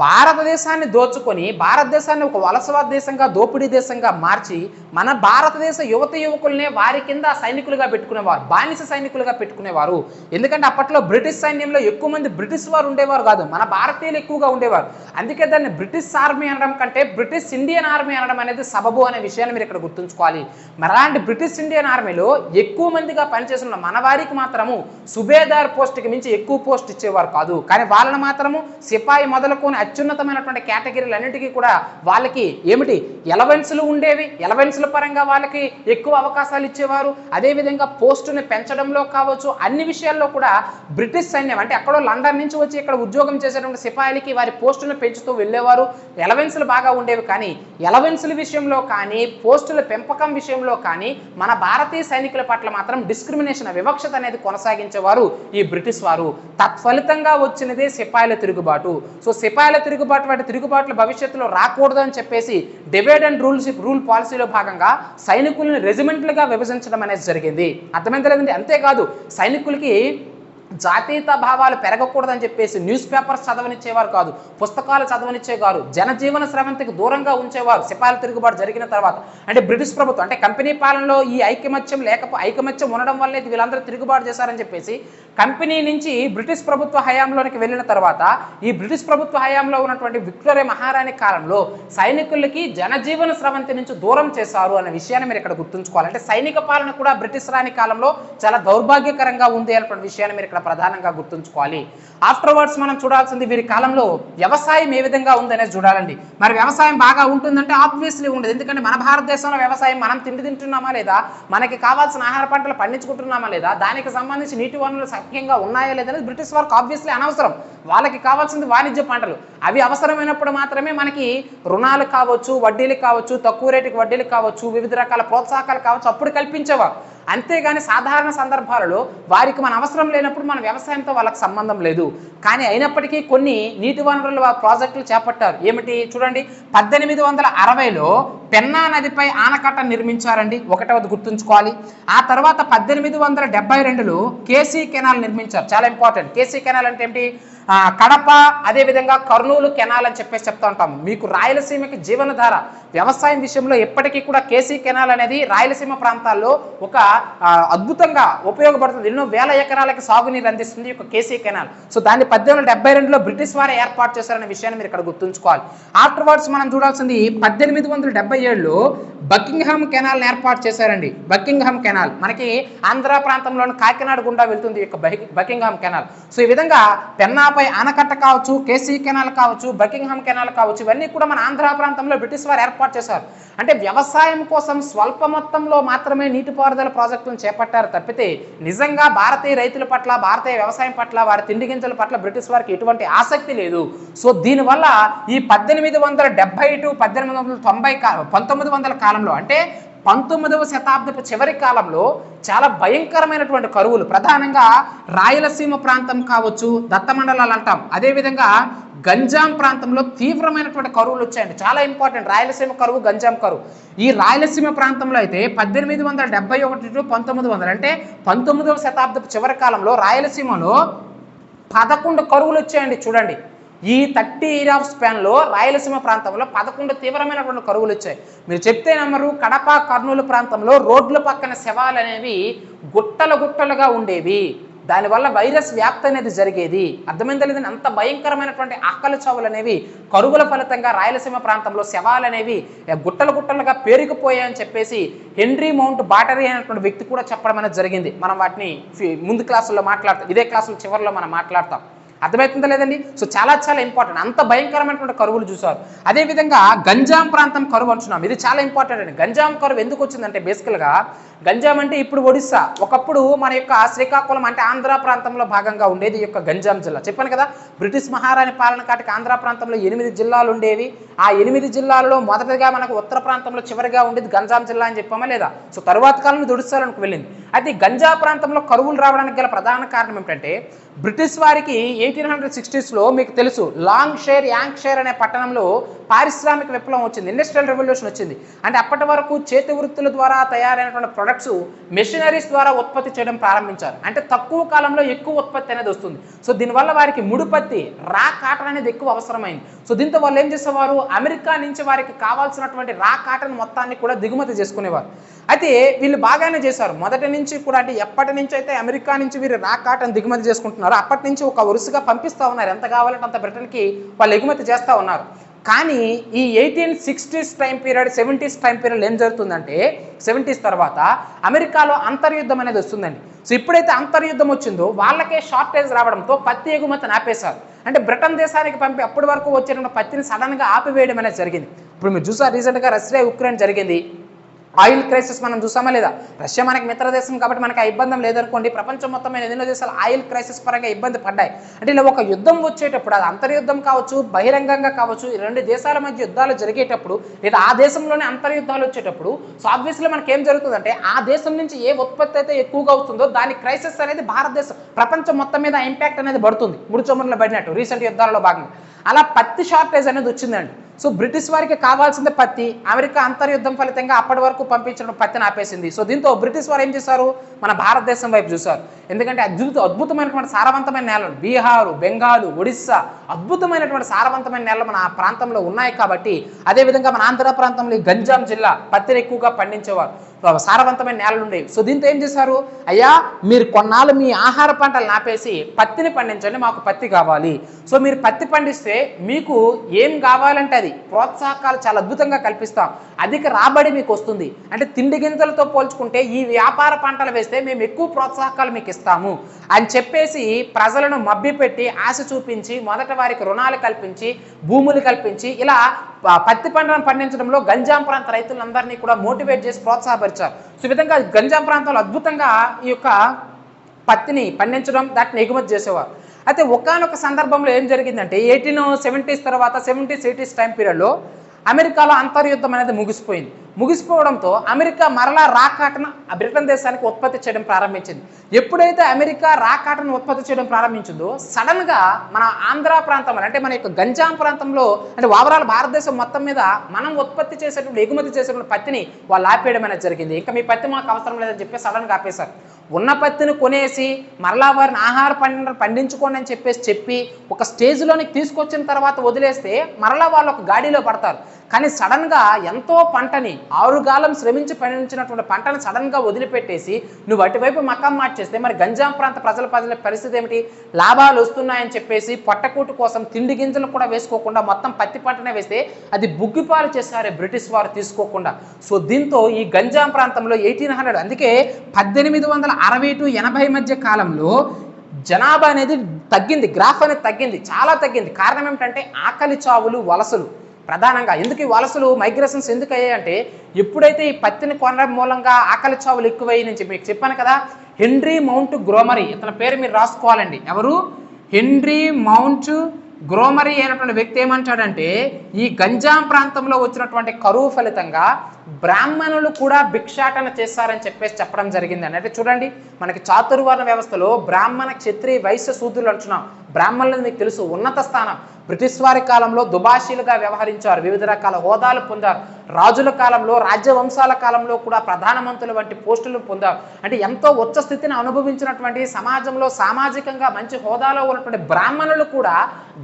భారతదేశాన్ని దోచుకొని భారతదేశాన్ని ఒక వలసవాద దేశంగా, దోపిడీ దేశంగా మార్చి మన భారతదేశ యువకుల్నే వారి కింద సైనికులుగా పెట్టుకునేవారు, బానిస సైనికులుగా పెట్టుకునేవారు. ఎందుకంటే అప్పట్లో బ్రిటిష్ సైన్యంలో ఎక్కువ మంది బ్రిటిష్ వారు ఉండేవారు కాదు, మన భారతీయులు ఎక్కువగా ఉండేవారు. అందుకే దాన్ని బ్రిటిష్ ఆర్మీ అనడం కంటే బ్రిటిష్ ఇండియన్ ఆర్మీ అనడం అనేది సబబు అనే విషయాన్ని మీరు ఇక్కడ గుర్తుంచుకోవాలి. మరి అలాంటి బ్రిటిష్ ఇండియన్ ఆర్మీలో ఎక్కువ మందిగా పనిచేస్తున్న మన వారికి మాత్రము సుబేదార్ పోస్ట్కి మించి ఎక్కువ పోస్ట్ ఇచ్చేవారు కాదు, కానీ వాళ్ళని మాత్రము సిపాయి మొదలుకొని అత్యున్నతమైనటువంటి కేటగిరీలు అన్నిటికీ కూడా వాళ్ళకి ఏమిటి ఎలవెన్స్లు ఉండేవి, ఎలవెన్స్ల పరంగా వాళ్ళకి ఎక్కువ అవకాశాలు ఇచ్చేవారు. అదేవిధంగా పోస్టుని పెంచడంలో కావచ్చు, అన్ని విషయాల్లో కూడా బ్రిటిష్ సైన్యం అంటే ఎక్కడో లండన్ నుంచి వచ్చి ఇక్కడ ఉద్యోగం చేసేటువంటి సిపాయిలకి వారి పోస్టును పెంచుతూ వెళ్ళేవారు. ఎలవెన్స్లు బాగా ఉండేవి, కానీ ఎలవెన్స్ల విషయంలో కానీ పోస్టుల పెంపకం విషయంలో కానీ మన భారతీయ సైనికుల పట్ల మాత్రం డిస్క్రిమినేషన్, వివక్షత అనేది కొనసాగించేవారు ఈ బ్రిటిష్ వారు. తత్ఫలితంగా వచ్చినదే సిపాయిల తిరుగుబాటు. సో సిపాయిల తిరుగుబాటు వాటి తిరుగుబాటుల భవిష్యత్తులో రాకూడదు అని చెప్పేసి డివైడ్ అండ్ రూల్ పాలసీలో భాగంగా సైనికులను రెజిమెంట్లుగా విభజించడం అనేది జరిగింది. అర్థమైంది లేదండి? అంతేకాదు సైనికులకి జాతీయత భావాలు పెరగకూడదని చెప్పేసి న్యూస్ పేపర్స్ చదవనిచ్చేవారు కాదు, పుస్తకాలు చదవనిచ్చేవారు, జనజీవన స్రవంతికి దూరంగా ఉంచేవారు. సిపాయిల తిరుగుబాటు జరిగిన తర్వాత అంటే బ్రిటిష్ ప్రభుత్వం అంటే కంపెనీ పాలనలో ఈ ఐకమత్యం ఉండడం వల్లే వీళ్ళందరూ తిరుగుబాటు చేశారని చెప్పేసి కంపెనీ నుంచి బ్రిటిష్ ప్రభుత్వ హయాంలోనికి వెళ్ళిన తర్వాత ఈ బ్రిటిష్ ప్రభుత్వ హయాంలో ఉన్నటువంటి విక్టోరియా మహారాణి కాలంలో సైనికులకి జనజీవన స్రవంతి నుంచి దూరం చేశారు అనే విషయాన్ని మీరు ఇక్కడ గుర్తుంచుకోవాలి. అంటే సైనిక పాలన కూడా బ్రిటిష్ రాణి కాలంలో చాలా దౌర్భాగ్యకరంగా ఉంది అనేటువంటి విషయాన్ని మీరు ఇక్కడ ప్రధానంగా గుర్తుంచుకోవాలి. ఆఫ్టర్వర్డ్స్ మనం చూడాల్సింది వీరి కాలంలో వ్యవసాయం ఏ విధంగా ఉందనేది చూడాలండి. మరి వ్యవసాయం బాగా ఉంటుందంటే ఆబ్వియస్లీ ఉండదు. ఎందుకంటే మన భారతదేశంలో వ్యవసాయం మనం తింటున్నామా లేదా, మనకి కావాల్సిన ఆహార పంటలు పండించుకుంటున్నామా లేదా, దానికి సంబంధించి నీటి వనరులు సఖ్యంగా ఉన్నాయా లేదనేది బ్రిటిష్ వారికి ఆబ్వియస్లీ అనవసరం. వాళ్ళకి కావాల్సింది వాణిజ్య పంటలు. అవి అవసరమైనప్పుడు మాత్రమే మనకి రుణాలు కావచ్చు, వడ్డీలు కావచ్చు, తక్కువ రేటుకి వడ్డీలు కావచ్చు, వివిధ రకాల ప్రోత్సాహకాలు కావచ్చు అప్పుడు కల్పించేవారు. అంతేగాని సాధారణ సందర్భాలలో వారికి మన అవసరం లేనప్పుడు మన వ్యవసాయంతో వాళ్ళకి సంబంధం లేదు. కానీ అయినప్పటికీ కొన్ని నీటి వనరుల ప్రాజెక్టులు చేపట్టారు. ఏమిటి చూడండి, 1860లో పెన్నా నదిపై ఆనకట్ట నిర్మించారండి, ఒకటవది గుర్తుంచుకోవాలి. ఆ తర్వాత 1872లో కేసీ కెనాల్ నిర్మించారు. చాలా ఇంపార్టెంట్. కేసీ కెనాల్ అంటే ఏమిటి? కడప అదేవిధంగా కర్నూలు కెనాల్ అని చెప్పేసి చెప్తా ఉంటాం. మీకు రాయలసీమకి జీవనధార వ్యవసాయం విషయంలో ఎప్పటికీ కూడా కేసీ కెనాల్ అనేది రాయలసీమ ప్రాంతాల్లో ఒక అద్భుతంగా ఉపయోగపడుతుంది. ఎన్నో వేల ఎకరాలకి సాగునీరు అందిస్తుంది ఒక కేసీ కెనాల్. సో దాన్ని 1872లో బ్రిటిష్ వారే ఏర్పాటు చేశారనే విషయాన్ని మీరు ఇక్కడ గుర్తుంచుకోవాలి. ఆఫ్టర్వర్డ్స్ మనం చూడాల్సింది 1877లో బకింగ్హామ్ కెనాల్ ఏర్పాటు చేశారండి. బకింగ్హామ్ కెనాల్ మనకి ఆంధ్ర ప్రాంతంలోని కాకినాడ గుండా వెళ్తుంది యొక్క బకింగ్హామ్ కెనాల్. సో ఈ విధంగా పెన్నాపై ఆనకట్ట కావచ్చు, కేసీ కెనాల్ కావచ్చు, బకింగ్హామ్ కెనాల్ కావచ్చు, ఇవన్నీ కూడా మన ఆంధ్ర ప్రాంతంలో బ్రిటిష్ వారు ఏర్పాటు చేశారు. అంటే వ్యవసాయం కోసం స్వల్ప మొత్తంలో మాత్రమే నీటిపారుదల ప్రాజెక్టులను చేపట్టారు తప్పితే నిజంగా భారతీయ రైతుల పట్ల, భారతీయ వ్యవసాయం పట్ల, వారి తిండి గింజల పట్ల బ్రిటిష్ వారికి ఎటువంటి ఆసక్తి లేదు. సో దీనివల్ల ఈ 1870 టు 1900 కాలంలో అంటే 19వ శతాబ్దపు చివరి కాలంలో చాలా భయంకరమైనటువంటి కరువులు, ప్రధానంగా రాయలసీమ ప్రాంతం కావచ్చు, దత్తమండలాలు అంటాం, అదేవిధంగా గంజాం ప్రాంతంలో తీవ్రమైనటువంటి కరువులు వచ్చాయండి. చాలా ఇంపార్టెంట్ రాయలసీమ కరువు, గంజాం కరువు. ఈ రాయలసీమ ప్రాంతంలో అయితే 1871 టు 1900 అంటే 19వ శతాబ్దపు చివరి కాలంలో రాయలసీమలో 11 కరువులు వచ్చాయండి చూడండి. ఈ 30 ఇయర్ ఆఫ్ స్పాన్లో రాయలసీమ ప్రాంతంలో 11 తీవ్రమైనటువంటి కరువులు వచ్చాయి. మీరు చెప్తే నమ్మరు, కడప కర్నూలు ప్రాంతంలో రోడ్ల పక్కన శవాలు అనేవి గుట్టలుగా ఉండేవి. దానివల్ల వైరస్ వ్యాప్తి అనేది జరిగేది. అర్థమైందా లేదని? అంత భయంకరమైనటువంటి ఆకలి చావులు అనేవి కరువుల ఫలితంగా రాయలసీమ ప్రాంతంలో శవాలు అనేవి గుట్టలుగా పేరుకుపోయాయని చెప్పేసి హెన్రీ మౌంట్ బాటరీ అనేటువంటి వ్యక్తి కూడా చెప్పడం అనేది జరిగింది. మనం వాటిని ముందు క్లాసుల్లో మాట్లాడతాం, ఇదే క్లాసుల చివరిలో మనం మాట్లాడతాం. అర్థమవుతుందా లేదండి? సో చాలా ఇంపార్టెంట్. అంత భయంకరమైనటువంటి కరువులు చూసారు. అదేవిధంగా గంజాం ప్రాంతం కరువు అంటున్నాం. ఇది చాలా ఇంపార్టెంట్ అండి. గంజాం కరువు ఎందుకు వచ్చిందంటే బేసికల్గా గంజాం అంటే ఇప్పుడు ఒడిస్సా, ఒకప్పుడు మన యొక్క శ్రీకాకుళం అంటే ఆంధ్ర ప్రాంతంలో భాగంగా ఉండేది ఈ యొక్క గంజాం జిల్లా. చెప్పాను కదా, బ్రిటిష్ మహారాణి పాలన కాటికి ఆంధ్ర ప్రాంతంలో 8 జిల్లాలు ఉండేవి. ఆ 8 జిల్లాలలో మొదటగా మనకు ఉత్తర ప్రాంతంలో చివరిగా ఉండేది గంజాం జిల్లా అని చెప్పామా లేదా? సో తరువాత కాలంలో ఒడిస్సాలకు వెళ్ళింది. అయితే గంజా ప్రాంతంలో కరువులు రావడానికి గల ప్రధాన కారణం ఏమిటంటే బ్రిటిష్ వారికి 1860స్లో మీకు తెలుసు లాంగ్ షేర్ యాంక్ షేర్ అనే పట్టణంలో పారిశ్రామిక విప్లవం వచ్చింది, ఇండస్ట్రియల్ రెవల్యూషన్ వచ్చింది. అంటే అప్పటి వరకు చేతి వృత్తుల ద్వారా తయారైనటువంటి ప్రొడక్ట్స్ మెషినరీస్ ద్వారా ఉత్పత్తి చేయడం ప్రారంభించారు. అంటే తక్కువ కాలంలో ఎక్కువ ఉత్పత్తి అనేది వస్తుంది. సో దీనివల్ల వారికి ముడిపత్తి రా కాటన్ అనేది ఎక్కువ అవసరమైంది. సో దీంతో వాళ్ళు ఏం చేసేవారు, అమెరికా నుంచి వారికి కావాల్సినటువంటి రా కాటన్ మొత్తాన్ని కూడా దిగుమతి చేసుకునేవారు. అయితే వీళ్ళు బాగానే చేశారు మొదటి నుంచి కూడా. అంటే ఎప్పటి నుంచి అయితే అమెరికా నుంచి వీరు రా కాటన్ దిగుమతి చేసుకుంటున్నారో అప్పటి నుంచి ఒక వరుసగా పంపిస్తూ ఉన్నారు. ఎంత కావాలంటే అంత బ్రిటన్కి వాళ్ళు ఎగుమతి చేస్తూ ఉన్నారు. కానీ ఈ 1860s time period 70s time period ఏం జరుగుతుందంటే 70s తర్వాత అమెరికాలో అంతర్యుద్ధం అనేది వస్తుందండి. సో ఎప్పుడైతే అంతర్యుద్ధం వచ్చిందో వాళ్ళకే షార్టేజ్ రావడంతో పత్తి ఎగుమతిని ఆపేశారు. అంటే బ్రిటన్ దేశానికి పంపి అప్పటి వరకు వచ్చేటువంటి పత్తిని సడన్గా ఆపివేయడం అనేది జరిగింది. ఇప్పుడు మీరు చూసారు రీసెంట్గా రష్యా యుక్రెయిన్ జరిగింది, ఆయిల్ క్రైసిస్ మనం చూసామా లేదా? రష్యా మనకి మిత్ర దేశం కాబట్టి మనకి ఆ ఇబ్బంది లేదనుకోండి. ప్రపంచం మొత్తం మీద ఎన్నో దేశాలు ఆయిల్ క్రైసిస్ పరంగా ఇబ్బంది పడ్డాయి. అంటే ఇలా ఒక యుద్ధం వచ్చేటప్పుడు, అది అంతర్యుద్ధం కావచ్చు బహిరంగంగా కావచ్చు, ఈ 2 దేశాల మధ్య యుద్ధాలు జరిగేటప్పుడు లేదా ఆ దేశంలోనే అంతర్యుద్ధాలు వచ్చేటప్పుడు సో ఆబ్వియస్లీ మనకి ఏం జరుగుతుందంటే ఆ దేశం నుంచి ఏ ఉత్పత్తి అయితే ఎక్కువగా అవుతుందో దాని క్రైసిస్ అనేది భారతదేశం ప్రపంచం మొత్తం మీద ఇంపాక్ట్ అనేది పడుతుంది. ముడిచొమ్మర్లు పడినట్టు రీసెంట్ యుద్ధాలలో భాగంగా అలా పత్తి షార్టేజ్ అనేది వచ్చిందండి. సో బ్రిటిష్ వారికి కావాల్సిందే పత్తి. అమెరికా అంతర్యుద్ధం ఫలితంగా అప్పటి వరకు పంపించిన పత్తిని ఆపేసింది. సో దీంతో బ్రిటిష్ వారు ఏం చేశారు, మన భారతదేశం వైపు చూశారు. ఎందుకంటే అద్భుతమైనటువంటి సారవంతమైన నేలలు బీహారు, బెంగాలు, ఒడిస్సా అద్భుతమైనటువంటి సారవంతమైన నేలలు మన ఆ ప్రాంతంలో ఉన్నాయి కాబట్టి, అదేవిధంగా మన ఆంధ్ర ప్రాంతంలో గంజాం జిల్లా పత్తిని ఎక్కువగా పండించేవారు, సారవంతమైన నేలలు ఉండేవి. సో దీంతో ఏం చేశారు, అయ్యా మీరు కొన్నాళ్ళు మీ ఆహార పంటలు ఆపేసి పత్తిని పండించండి, మాకు పత్తి కావాలి. సో మీరు పత్తి పండిస్తే మీకు ఏం కావాలంటే అది ప్రోత్సాహకాలు చాలా అద్భుతంగా కల్పిస్తాం, అధిక రాబడి మీకు వస్తుంది. అంటే తిండి గింజలతో పోల్చుకుంటే ఈ వ్యాపార పంటలు వేస్తే మేము ఎక్కువ ప్రోత్సాహకాలు మీకు ఇస్తాము అని చెప్పేసి ప్రజలను మభ్యపెట్టి ఆశ చూపించి మొదట వారికి రుణాలు కల్పించి భూములు కల్పించి ఇలా పత్తి పంటను పండించడంలో గంజాం ప్రాంత రైతులందరినీ కూడా మోటివేట్ చేసి ప్రోత్సాహపరిచారు. సో ఈ విధంగా గంజాం ప్రాంతంలో అద్భుతంగా ఈ యొక్క పత్తిని పండించడం, దాటిని ఎగుమతి చేసేవారు. అయితే ఒకానొక సందర్భంలో ఏం జరిగిందంటే 1870s తర్వాత 70s 80s టైం పీరియడ్లో అమెరికాలో అంతర్యుద్ధం అనేది ముగిసిపోవడంతో అమెరికా మరలా రా కాటన్ బ్రిటన్ దేశానికి ఉత్పత్తి చేయడం ప్రారంభించింది. ఎప్పుడైతే అమెరికా రా కాటన్ ఉత్పత్తి చేయడం ప్రారంభించిందో సడన్గా మన ఆంధ్ర ప్రాంతంలో అంటే మన యొక్క గంజాం ప్రాంతంలో అంటే ఓవరాల్ భారతదేశం మొత్తం మీద మనం ఉత్పత్తి చేసేటువంటి ఎగుమతి చేసేటువంటి పత్తిని వాళ్ళు ఆపేయడం అనేది జరిగింది. ఇంకా మీ పత్తి మాకు అవసరం లేదని చెప్పి సడన్గా ఆపేశారు. ఉన్న పత్తిని కొనేసి మరలా వారిని ఆహార పండించుకోండి అని చెప్పి ఒక స్టేజ్లోనికి తీసుకొచ్చిన తర్వాత వదిలేస్తే మరలా వాళ్ళు ఒక గాడిలో పడతారు. కానీ సడన్గా ఎంతో పంటని 6 కాలం శ్రమించి పండించినటువంటి పంటను సడన్గా వదిలిపెట్టేసి నువ్వు అటువైపు మకం మార్చేస్తే మరి గంజాం ప్రాంత ప్రజల పరిస్థితి ఏమిటి? లాభాలు వస్తున్నాయని చెప్పేసి పొట్టకూటు కోసం తిండి గింజలు కూడా వేసుకోకుండా మొత్తం పత్తి పంటనే వేస్తే అది బుగ్గిపాలు చేశారు బ్రిటిష్ వారు తీసుకోకుండా. సో దీంతో ఈ గంజాం ప్రాంతంలో 1800 అందుకే 1860 to 80 మధ్య కాలంలో జనాభా అనేది తగ్గింది, గ్రాఫ్ అనేది తగ్గింది, చాలా తగ్గింది. కారణం ఏమిటంటే ఆకలి చావులు, వలసలు ప్రధానంగా. ఎందుకు ఈ వలసలు మైగ్రేషన్స్ ఎందుకు అయ్యాయంటే ఎప్పుడైతే ఈ పత్తిని కొనడం మూలంగా ఆకలి చావులు ఎక్కువయ్యి నుంచి మీకు చెప్పాను కదా. హెన్రీ మౌంట్ గ్రోమరీ, ఇతని పేరు మీరు రాసుకోవాలండి. ఎవరు? హెన్రీ మౌంట్ గ్రోమరీ అయినటువంటి వ్యక్తి ఏమంటాడంటే ఈ గంజాం ప్రాంతంలో వచ్చినటువంటి కరువు ఫలితంగా బ్రాహ్మణులు కూడా భిక్షాటన చేస్తారని చెప్పడం జరిగింది. అంటే చూడండి, మనకి చాతుర్వర్ణ వ్యవస్థలో బ్రాహ్మణ, క్షత్రియ, వైశ్య, శూద్రులు అంటున్నాం. బ్రాహ్మణులు మీకు తెలుసు ఉన్నత స్థానం, బ్రిటిష్ వారి కాలంలో దుబాషీలుగా వ్యవహరించారు, వివిధ రకాల హోదాలు పొందారు, రాజుల కాలంలో రాజ్యవంశాల కాలంలో కూడా ప్రధానమంత్రులు వంటి పోస్టులు పొందారు. అంటే ఎంతో ఉచ్చ స్థితిని అనుభవించినటువంటి సమాజంలో సామాజికంగా మంచి హోదాలో ఉన్నటువంటి బ్రాహ్మణులు కూడా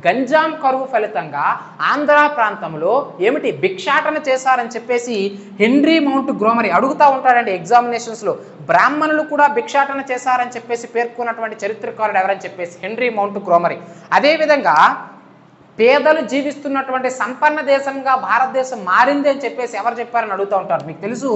గంజాం కరువు ఫలితంగా ఆంధ్ర ప్రాంతంలో ఏమిటి భిక్షాటన చేశారని చెప్పేసి హెన్రీ మౌంట్ గ్రోమరీ అడుగుతూ ఉంటాడండి ఎగ్జామినేషన్స్లో. బ్రాహ్మణులు కూడా భిక్షాటన చేశారని చెప్పేసి పేర్కొన్నటువంటి చరిత్రకారుడు ఎవరని చెప్పేసి హెన్రీ మౌంట్ గ్రోమరీ. అదేవిధంగా పేదలు జీవిస్తున్నటువంటి సంపన్న దేశంగా భారతదేశం మారింది అని చెప్పేసి ఎవరు చెప్పారని అడుగుతూ ఉంటారు. మీకు తెలుసు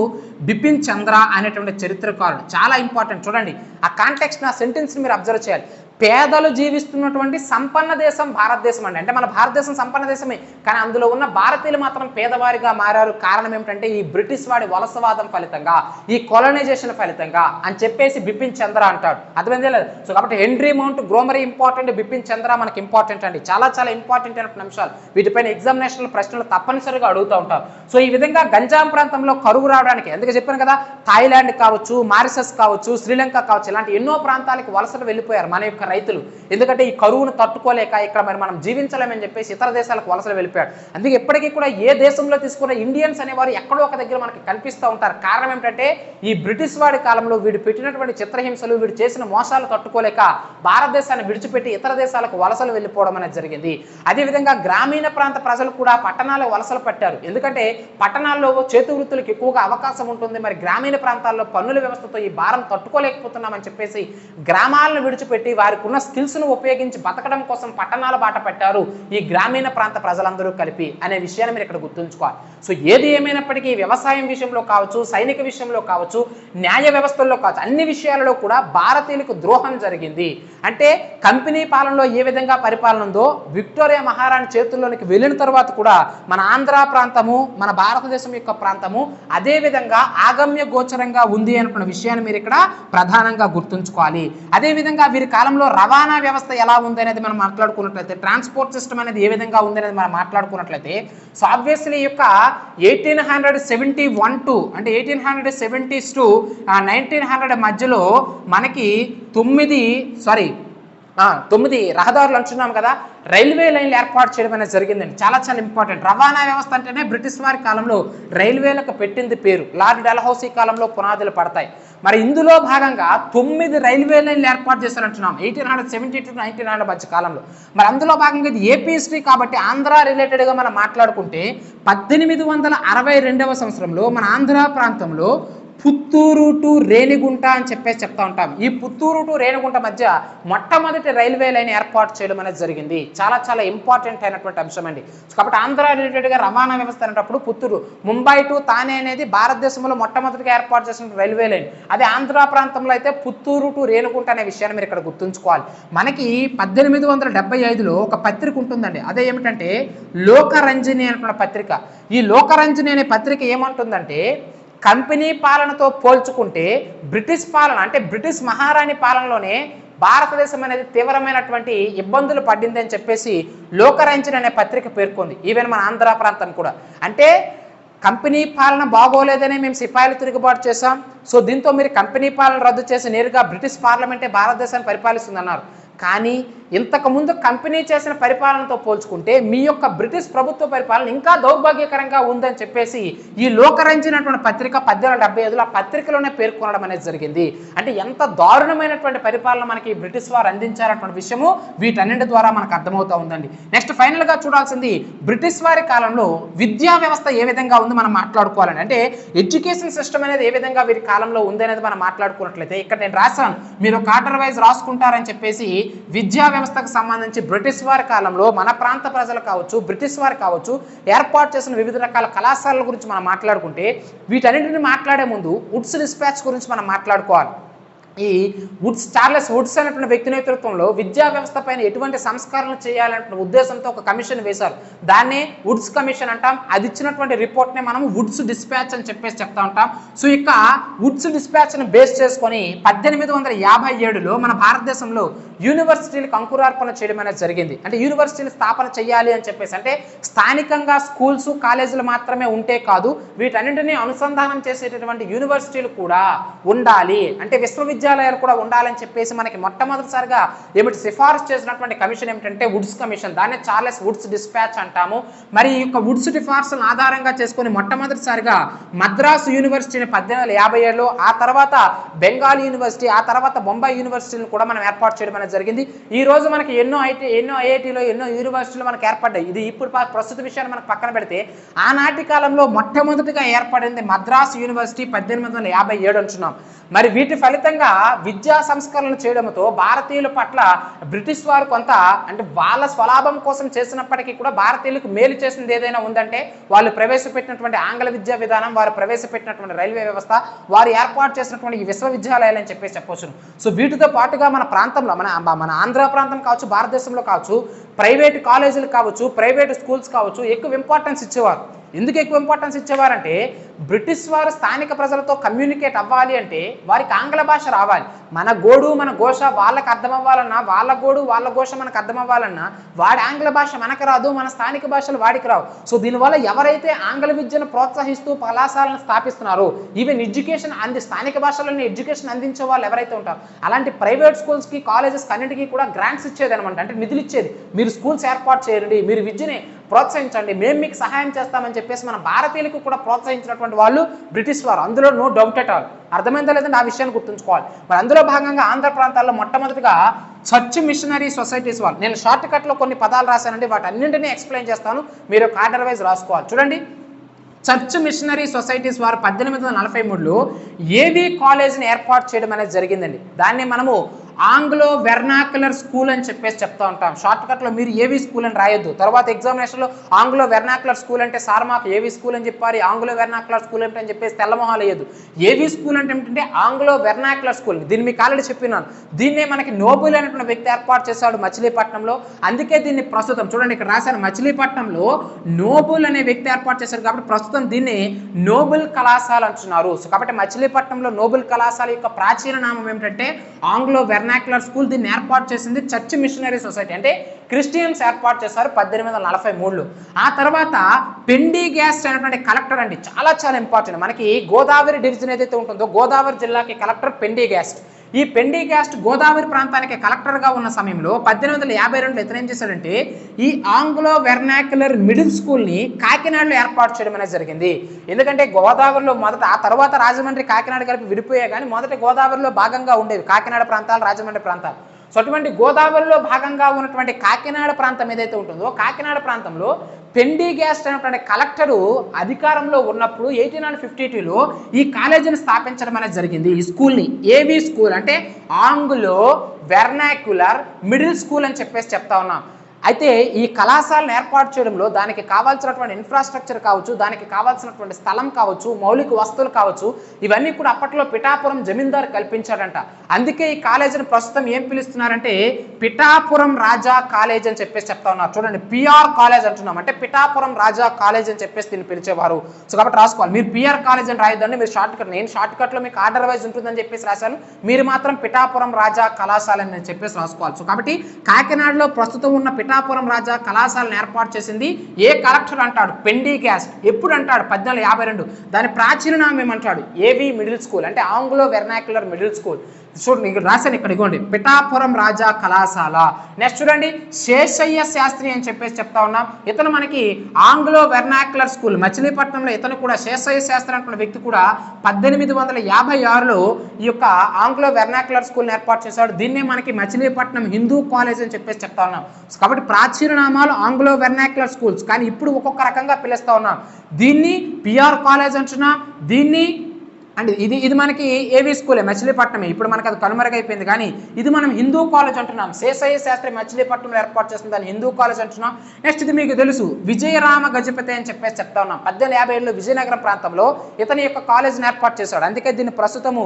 బిపిన్ చంద్ర అనేటువంటి చరిత్రకారుడు, చాలా ఇంపార్టెంట్. చూడండి ఆ కాంటెక్స్ట్, నా సెంటెన్స్ని మీరు అబ్జర్వ్ చేయాలి. పేదలు జీవిస్తున్నటువంటి సంపన్న దేశం భారతదేశం అండి. అంటే మన భారతదేశం సంపన్న దేశమే, కానీ అందులో ఉన్న భారతీయులు మాత్రం పేదవారిగా మారారు. కారణం ఏమిటంటే ఈ బ్రిటిష్ వాడి వలసవాదం ఫలితంగా, ఈ కొలనైజేషన్ ఫలితంగా అని చెప్పేసి బిపిన్ చంద్ర అంటాడు. అర్థమైందే లేదు? సో కాబట్టి హెన్రీ మౌంట్ గ్రోమరీ ఇంపార్టెంట్, బిపిన్ చంద్ర మనకి ఇంపార్టెంట్ అండి. చాలా చాలా ఇంపార్టెంట్ అయినటువంటి అంశాలు. వీటిపైన ఎగ్జామినేషన్ ప్రశ్నలు తప్పనిసరిగా అడుగుతూ ఉంటారు. సో ఈ విధంగా గంజాం ప్రాంతంలో కరువు రావడానికి, ఎందుకు చెప్పాను కదా, థాయిలాండ్ కావచ్చు, మారిషస్ కావచ్చు, శ్రీలంక కావచ్చు, ఇలాంటి ఎన్నో ప్రాంతాలకు వలసలు వెళ్ళిపోయారు మన యొక్క రైతులు. ఎందుకంటే ఈ కరువును తట్టుకోలేక ఇక్కడ మరి మనం జీవించలేమని చెప్పేసి ఇతర దేశాలకు వలసలు వెళ్ళిపోయాడు. అందుకే ఎప్పటికీ కూడా ఏ దేశంలో తీసుకున్న ఇండియన్స్ అనేవారు ఎక్కడో ఒక దగ్గర మనకి కనిపిస్తూ ఉంటారు. కారణం ఏమిటంటే ఈ బ్రిటిష్ వాడి కాలంలో వీడు పెట్టినటువంటి చిత్రహింసలు, వీడు చేసిన మోసాలు తట్టుకోలేక భారతదేశాన్ని విడిచిపెట్టి ఇతర దేశాలకు వలసలు వెళ్ళిపోవడం అనేది జరిగింది. అదేవిధంగా గ్రామీణ ప్రాంత ప్రజలు కూడా పట్టణాలకు వలసలు పట్టారు. ఎందుకంటే పట్టణాల్లో చేతి వృత్తులకు ఎక్కువగా అవకాశం ఉంటుంది, మరి గ్రామీణ ప్రాంతాల్లో పన్నుల వ్యవస్థతో ఈ భారం తట్టుకోలేకపోతున్నామని చెప్పేసి గ్రామాలను విడిచిపెట్టి వారికి ఉన్న స్కిల్స్ను ఉపయోగించి బతకడం కోసం పట్టణాల బాట పెట్టారు ఈ గ్రామీణ ప్రాంత ప్రజలందరూ కలిపి అనే విషయాన్ని మీరు ఇక్కడ గుర్తుంచుకోవాలి. సో ఏది ఏమైనప్పటికీ వ్యవసాయం విషయంలో కావచ్చు, సైనిక విషయంలో కావచ్చు, న్యాయ వ్యవస్థల్లో కావచ్చు, అన్ని విషయాలలో కూడా భారతీయులకు ద్రోహం జరిగింది. అంటే కంపెనీ పాలనలో ఏ విధంగా పరిపాలన ఉందో విక్టోరియా మహారాణి చేతుల్లోనికి వెళ్ళిన తర్వాత కూడా మన ఆంధ్ర ప్రాంతము, మన భారతదేశం యొక్క ప్రాంతము అదే విధంగా ఆగమ్య గోచరంగా ఉంది అనుకున్న విషయాన్ని మీరు ఇక్కడ ప్రధానంగా గుర్తుంచుకోవాలి. అదేవిధంగా వీరి కాలంలో రవాణా వ్యవస్థ ఎలా ఉంది అనేది మనం మాట్లాడుకున్నట్లయితే, ట్రాన్స్పోర్ట్ సిస్టమ్ అనేది ఏ విధంగా ఉంది అనేది మనం మాట్లాడుకున్నట్లయితే, సో ఆబ్వియస్లీ యొక్క 1871 టు అంటే 1870s టు 1900 మధ్యలో మనకి 9 రహదారులు అంటున్నాం కదా, రైల్వే లైన్లు ఏర్పాటు చేయడం అనేది జరిగిందండి. చాలా చాలా ఇంపార్టెంట్. రవాణా వ్యవస్థ అంటేనే బ్రిటిష్ వారి కాలంలో రైల్వేలకు పెట్టింది పేరు. లార్డ్ డల్హౌసీ కాలంలో పునాదులు పడతాయి. మరి ఇందులో భాగంగా 9 రైల్వే లైన్లు ఏర్పాటు చేశారంటున్నాం 1870 టు 1900 మధ్య కాలంలో. మరి అందులో భాగంగా ఇది ఏపీ హిస్టరీ కాబట్టి ఆంధ్ర రిలేటెడ్గా మనం మాట్లాడుకుంటే 1862వ సంవత్సరంలో మన ఆంధ్ర ప్రాంతంలో పుత్తూరు టు రేణిగుంట అని చెప్పేసి చెప్తా ఉంటాం. ఈ పుత్తూరు టు రేణిగుంట మధ్య మొట్టమొదటి రైల్వే లైన్ ఏర్పాటు చేయడం అనేది జరిగింది. చాలా చాలా ఇంపార్టెంట్ అయినటువంటి అంశం అండి. కాబట్టి ఆంధ్ర రిలేటెడ్గా రవాణా వ్యవస్థ అనేటప్పుడు పుత్తూరు, ముంబై టు తానే అనేది భారతదేశంలో మొట్టమొదటిగా ఏర్పాటు చేసిన రైల్వే లైన్. అదే ఆంధ్ర ప్రాంతంలో అయితే పుత్తూరు టు రేణిగుంట అనే విషయాన్ని మీరు ఇక్కడ గుర్తుంచుకోవాలి. మనకి 1875లో ఒక పత్రిక ఉంటుందండి. అదే ఏమిటంటే లోకరంజని అనేటువంటి పత్రిక. ఈ లోకరంజని అనే పత్రిక ఏమంటుందంటే, కంపెనీ పాలనతో పోల్చుకుంటే బ్రిటిష్ పాలన అంటే బ్రిటిష్ మహారాణి పాలనలోనే భారతదేశం అనేది తీవ్రమైనటువంటి ఇబ్బందులు పడింది అని చెప్పేసి లోకరంజని అనే పత్రిక పేర్కొంది. ఈవెన్ మన ఆంధ్ర ప్రాంతం కూడా. అంటే కంపెనీ పాలన బాగోలేదనే మేము సిపాయిలు తిరుగుబాటు చేశాం, సో దీంతో మీరు కంపెనీ పాలన రద్దు చేసి నేరుగా బ్రిటిష్ పార్లమెంటే భారతదేశాన్ని పరిపాలిస్తుంది అన్నారు. కానీ ఇంతకుముందు కంపెనీ చేసిన పరిపాలనతో పోల్చుకుంటే మీ యొక్క బ్రిటిష్ ప్రభుత్వ పరిపాలన ఇంకా దౌర్భాగ్యకరంగా ఉందని చెప్పేసి ఈ లోకరంజని అటువంటి పత్రిక 1875లో ఆ పత్రికలోనే పేర్కొనడం అనేది జరిగింది. అంటే ఎంత దారుణమైనటువంటి పరిపాలన మనకి బ్రిటిష్ వారు అందించారన్నటువంటి విషయము వీటన్నింటి ద్వారా మనకు అర్థమవుతూ ఉందండి. నెక్స్ట్ ఫైనల్గా చూడాల్సింది బ్రిటిష్ వారి కాలంలో విద్యా వ్యవస్థ ఏ విధంగా ఉంది మనం మాట్లాడుకోవాలండి. అంటే ఎడ్యుకేషన్ సిస్టమ్ అనేది ఏ విధంగా వీరి కాలంలో ఉంది అనేది మనం మాట్లాడుకున్నట్లయితే, ఇక్కడ నేను రాశాను, మీరు ఆర్డర్ వైజ్ రాసుకుంటారని చెప్పేసి విద్యా వ్యవస్థకు సంబంధించి బ్రిటిష్ వారి కాలంలో మన ప్రాంత ప్రజలు కావచ్చు, బ్రిటిష్ వారు కావచ్చు ఏర్పాటు చేసిన వివిధ రకాల కళాశాలల గురించి మనం మాట్లాడుకుంటే, వీటన్నింటిని మాట్లాడే ముందు వుడ్స్ డిస్పాచ్ గురించి మనం మాట్లాడుకోవాలి. ఈ చార్లెస్ వుడ్స్ అనేటువంటి వ్యక్తి నేతృత్వంలో విద్యా వ్యవస్థ పైన ఎటువంటి సంస్కరణలు చేయాలనే ఉద్దేశంతో ఒక కమిషన్ వేశారు. దాన్నే వుడ్స్ కమిషన్ అంటాం. అది ఇచ్చినటువంటి రిపోర్ట్నే మనం వుడ్స్ డిస్పాచ్ అని చెప్పేసి చెప్తా ఉంటాం. సో ఇక వుడ్స్ డిస్పాచ్ను బేస్ చేసుకొని 1857లో మన భారతదేశంలో యూనివర్సిటీలకు అంకురార్పణ చేయడం అనేది జరిగింది. అంటే యూనివర్సిటీలు స్థాపన చేయాలి అని చెప్పేసి, అంటే స్థానికంగా స్కూల్స్ కాలేజీలు మాత్రమే ఉంటే కాదు, వీటన్నింటినీ అనుసంధానం చేసేటటువంటి యూనివర్సిటీలు కూడా ఉండాలి. అంటే విశ్వవిద్యాలయం విశ్వవిద్యాలయాలు కూడా ఉండాలని చెప్పేసి మనకి మొట్టమొదటిసారిగా ఏమిటి సిఫారసు చేసినటువంటి కమిషన్ ఏమిటంటే వుడ్స్ కమిషన్. దాన్ని చార్లెస్ వుడ్స్ డిస్పాచ్ అంటాము. మరి ఈ యొక్క వుడ్స్ సిఫార్సులను ఆధారంగా చేసుకుని మొట్టమొదటిసారిగా మద్రాసు యూనివర్సిటీని 1857లో, ఆ తర్వాత బెంగాల్ యూనివర్సిటీ, ఆ తర్వాత బొంబాయి యూనివర్సిటీని కూడా మనం ఏర్పాటు చేయడం అనేది జరిగింది. ఈ రోజు మనకి ఎన్నో ఐఐటీలో ఎన్నో యూనివర్సిటీలు మనకు ఏర్పడ్డాయి. ఇది ఇప్పుడు ప్రస్తుత విషయాన్ని మనకు పక్కన పెడితే ఆనాటి కాలంలో మొట్టమొదటిగా ఏర్పడింది మద్రాసు యూనివర్సిటీ 1857 అంటున్నాం. మరి వీటి ఫలితంగా విద్యా సంస్కరణలు చేయడంతో భారతీయుల పట్ల బ్రిటిష్ వారు కొంత అంటే వాళ్ళ స్వలాభం కోసం చేసినప్పటికీ కూడా భారతీయులకు మేలు చేసింది ఏదైనా ఉందంటే వాళ్ళు ప్రవేశపెట్టినటువంటి ఆంగ్ల విద్యా విధానం, వారు ప్రవేశపెట్టినటువంటి రైల్వే వ్యవస్థ, వారు ఏర్పాటు చేసినటువంటి ఈ విశ్వవిద్యాలయాలు అని చెప్పేసి చెప్పవచ్చు. సో వీటితో పాటుగా మన ప్రాంతంలో మన ఆంధ్ర ప్రాంతం కావచ్చు, భారతదేశంలో కావచ్చు, ప్రైవేట్ కాలేజీలు కావచ్చు, ప్రైవేట్ స్కూల్స్ కావచ్చు ఎక్కువ ఇంపార్టెన్స్ ఇచ్చేవారు. ఎందుకు ఎక్కువ ఇంపార్టెన్స్ ఇచ్చేవారంటే బ్రిటిష్ వారు స్థానిక ప్రజలతో కమ్యూనికేట్ అవ్వాలి అంటే వారికి ఆంగ్ల భాష రావాలి. మన గోడు మన ఘోష వాళ్ళకి అర్థం అవ్వాలన్నా, వాళ్ళ గోడు వాళ్ళ ఘోష మనకు అర్థం అవ్వాలన్నా వాడి ఆంగ్ల భాష మనకు రాదు, మన స్థానిక భాషలు వాడికి రావు. సో దీనివల్ల ఎవరైతే ఆంగ్ల విద్యను ప్రోత్సహిస్తూ కళాశాలను స్థాపిస్తున్నారో, ఈవెన్ ఎడ్యుకేషన్ స్థానిక భాషలోని ఎడ్యుకేషన్ అందించే వాళ్ళు ఎవరైతే ఉంటారో అలాంటి ప్రైవేట్ స్కూల్స్కి, కాలేజెస్కి అన్నిటికీ కూడా గ్రాంట్స్ ఇచ్చేది అనమాట. అంటే నిధులు ఇచ్చేది. మీరు స్కూల్స్ ఏర్పాటు చేయండి, మీరు విద్యని ప్రోత్సహించండి, మేము మీకు సహాయం చేస్తామని చెప్పేసి మన భారతీయులకు కూడా ప్రోత్సహించినటువంటి వాళ్ళు బ్రిటిష్ వారు. అందులో నో డౌట్ ఎట్ ఆల్. అర్థమైందో లేదంటే ఆ విషయాన్ని గుర్తుంచుకోవాలి. మరి అందులో భాగంగా ఆంధ్ర ప్రాంతాల్లో మొట్టమొదటిగా చర్చ్ మిషనరీ సొసైటీస్ వాళ్ళు, నేను షార్ట్ కట్లో కొన్ని పదాలు రాశానండి, వాటి అన్నింటినీ ఎక్స్ప్లెయిన్ చేస్తాను, మీరు ఒక ఆర్డర్ వైజ్ రాసుకోవాలి. చూడండి, చర్చ్ మిషనరీ సొసైటీస్ వారు 1843లో ఏవి కాలేజ్ని ఏర్పాటు చేయడం అనేది జరిగిందండి. దాన్ని మనము ఆంగ్లో వెర్నాక్యులర్ స్కూల్ అని చెప్పేసి చెప్తా ఉంటాం. షార్ట్ కట్లో మీరు ఏవి స్కూల్ అని రాయొద్దు. తర్వాత ఎగ్జామినేషన్లో ఆంగ్లో వెర్నాక్యులర్ స్కూల్ అంటే సార్ మాకు ఏవి స్కూల్ అని చెప్పారు, ఆంగ్లో వెర్నాక్యులర్ స్కూల్ అంటే అని చెప్పేసి తెల్లమొహాలు వేయద్దు. ఏవి స్కూల్ అంటే ఏంటంటే ఆంగ్లో వెర్నాక్యులర్ స్కూల్. దీన్ని మీకు ఆల్రెడీ చెప్పినాను. దీన్నే మనకి నోబుల్ అనేటువంటి వ్యక్తి ఏర్పాటు చేశాడు మచిలీపట్నంలో. అందుకే దీన్ని ప్రస్తుతం చూడండి ఇక్కడ రాశాను, మచిలీపట్నంలో నోబుల్ అనే వ్యక్తి ఏర్పాటు చేశారు కాబట్టి ప్రస్తుతం దీన్ని నోబుల్ కళాశాల అంటున్నారు. సో కాబట్టి మచిలీపట్నంలో నోబుల్ కళాశాల యొక్క ప్రాచీన నామం ఏమిటంటే ఆంగ్లో వెర్నాక్యులర్ స్కూల్. దీన్ని ఏర్పాటు చేసింది చర్చ్ మిషనరీ సొసైటీ, అంటే క్రిస్టియన్స్ ఏర్పాటు చేశారు 1843లో. ఆ తర్వాత పెండిగాస్ట్ అనేటువంటి కలెక్టర్ అండి, చాలా చాలా ఇంపార్టెంట్. మనకి గోదావరి డివిజన్ ఏదైతే ఉంటుందో గోదావరి జిల్లాకి కలెక్టర్ పెండిగాస్ట్. ఈ పెండిగాస్ట్ గోదావరి ప్రాంతానికి కలెక్టర్గా ఉన్న సమయంలో 1852లో ఇతను ఏం చేశాడంటే ఈ ఆంగ్లో వెర్నాక్యులర్ మిడిల్ స్కూల్ని కాకినాడలో ఏర్పాటు చేయడం అనేది జరిగింది. ఎందుకంటే గోదావరిలో మొదట, ఆ తర్వాత రాజమండ్రి కాకినాడ కలిపి విడిపోయాయి, కానీ మొదట గోదావరిలో భాగంగా ఉండేవి కాకినాడ ప్రాంతాలు, రాజమండ్రి ప్రాంతాలు. సో అటువంటి గోదావరిలో భాగంగా ఉన్నటువంటి కాకినాడ ప్రాంతం ఏదైతే ఉంటుందో కాకినాడ ప్రాంతంలో పెండిగాస్ట్ అనేటువంటి కలెక్టరు అధికారంలో ఉన్నప్పుడు 1852లో ఈ కాలేజీని స్థాపించడం అనేది జరిగింది. ఈ స్కూల్ని ఏవి స్కూల్ అంటే ఆంగ్లో వెర్నాక్యులర్ మిడిల్ స్కూల్ అని చెప్పేసి చెప్తా ఉన్నాం. అయితే ఈ కళాశాలను ఏర్పాటు చేయడంలో దానికి కావాల్సినటువంటి ఇన్ఫ్రాస్ట్రక్చర్ కావచ్చు, దానికి కావాల్సినటువంటి స్థలం కావచ్చు, మౌలిక వస్తువులు కావచ్చు, ఇవన్నీ కూడా అప్పట్లో పిఠాపురం జమీందారు కల్పించాడంట. అందుకే ఈ కాలేజీని ప్రస్తుతం ఏం పిలుస్తున్నారంటే పిఠాపురం రాజా కాలేజ్ అని చెప్పేసి చెప్తా ఉన్నారు. చూడండి, పిఆర్ కాలేజ్ అంటున్నాం, అంటే పిఠాపురం రాజా కాలేజ్ అని చెప్పేసి దీన్ని పిలిచేవారు. సో కాబట్టి రాసుకోవాలి, మీరు పిఆర్ కాలేజ్ అని రాయొద్దండి, మీరు షార్ట్ కట్, నేను షార్ట్ కట్లో మీకు ఆర్డర్ వైజ్ ఉంటుందని చెప్పేసి రాశాను, మీరు మాత్రం పిఠాపురం రాజా కళాశాల అని చెప్పేసి రాసుకోవాలి. సో కాబట్టి కాకినాడలో ప్రస్తుతం ఉన్న పిఠాపురం రాజా కళాశాలను ఏర్పాటు చేసింది ఏ కలెక్టర్ అంటాడు? పెండిగాస్ట్. ఎప్పుడు అంటాడు? 1852. దాని ప్రాచీన నామం ఏమంటాడు? ఏవి మిడిల్ స్కూల్, అంటే ఆంగ్లో వెర్నాక్యులర్ మిడిల్ స్కూల్. చూడండి ఇక్కడ రాశాను, ఇక్కడ ఇవ్వండి, పిఠాపురం రాజా కళాశాల. నెక్స్ట్ చూడండి, శేషయ్య శాస్త్రి అని చెప్పేసి చెప్తా ఉన్నాం. ఇతను మనకి ఆంగ్లో వెర్నాక్యులర్ స్కూల్ మచిలీపట్నంలో, ఇతను కూడా శేషయ్య శాస్త్రి అనే వ్యక్తి కూడా 1856లో ఈ యొక్క ఆంగ్లో వెర్నాక్యులర్ స్కూల్ని ఏర్పాటు చేశాడు. దీన్నే మనకి మచిలీపట్నం హిందూ కాలేజ్ అని చెప్పేసి చెప్తా ఉన్నాం. కాబట్టి ప్రాచీన నామాలు ఆంగ్లో వెర్నాక్యులర్ స్కూల్స్, కానీ ఇప్పుడు ఒక్కొక్క రకంగా పిలుస్తా ఉన్నాం. దీన్ని పిఆర్ కాలేజ్ అంటున్నా, దీన్ని అండ్ ఇది మనకి ఏవి స్కూలే, మచిలీపట్నమే. ఇప్పుడు మనకి అది కనుమరుగైపోయింది, కానీ ఇది మనం హిందూ కాలేజ్ అంటున్నాం. శేషయ్య శాస్త్రి మచిలీపట్నంలో ఏర్పాటు చేసిన దాన్ని హిందూ కాలేజ్ అంటున్నాం. నెక్స్ట్ ఇది మీకు తెలుసు, విజయరామ గజపతి అని చెప్పేసి చెప్తా ఉన్నాం. 1857లో విజయనగరం ప్రాంతంలో ఇతని యొక్క కాలేజీని ఏర్పాటు చేశాడు. అందుకే దీన్ని ప్రస్తుతము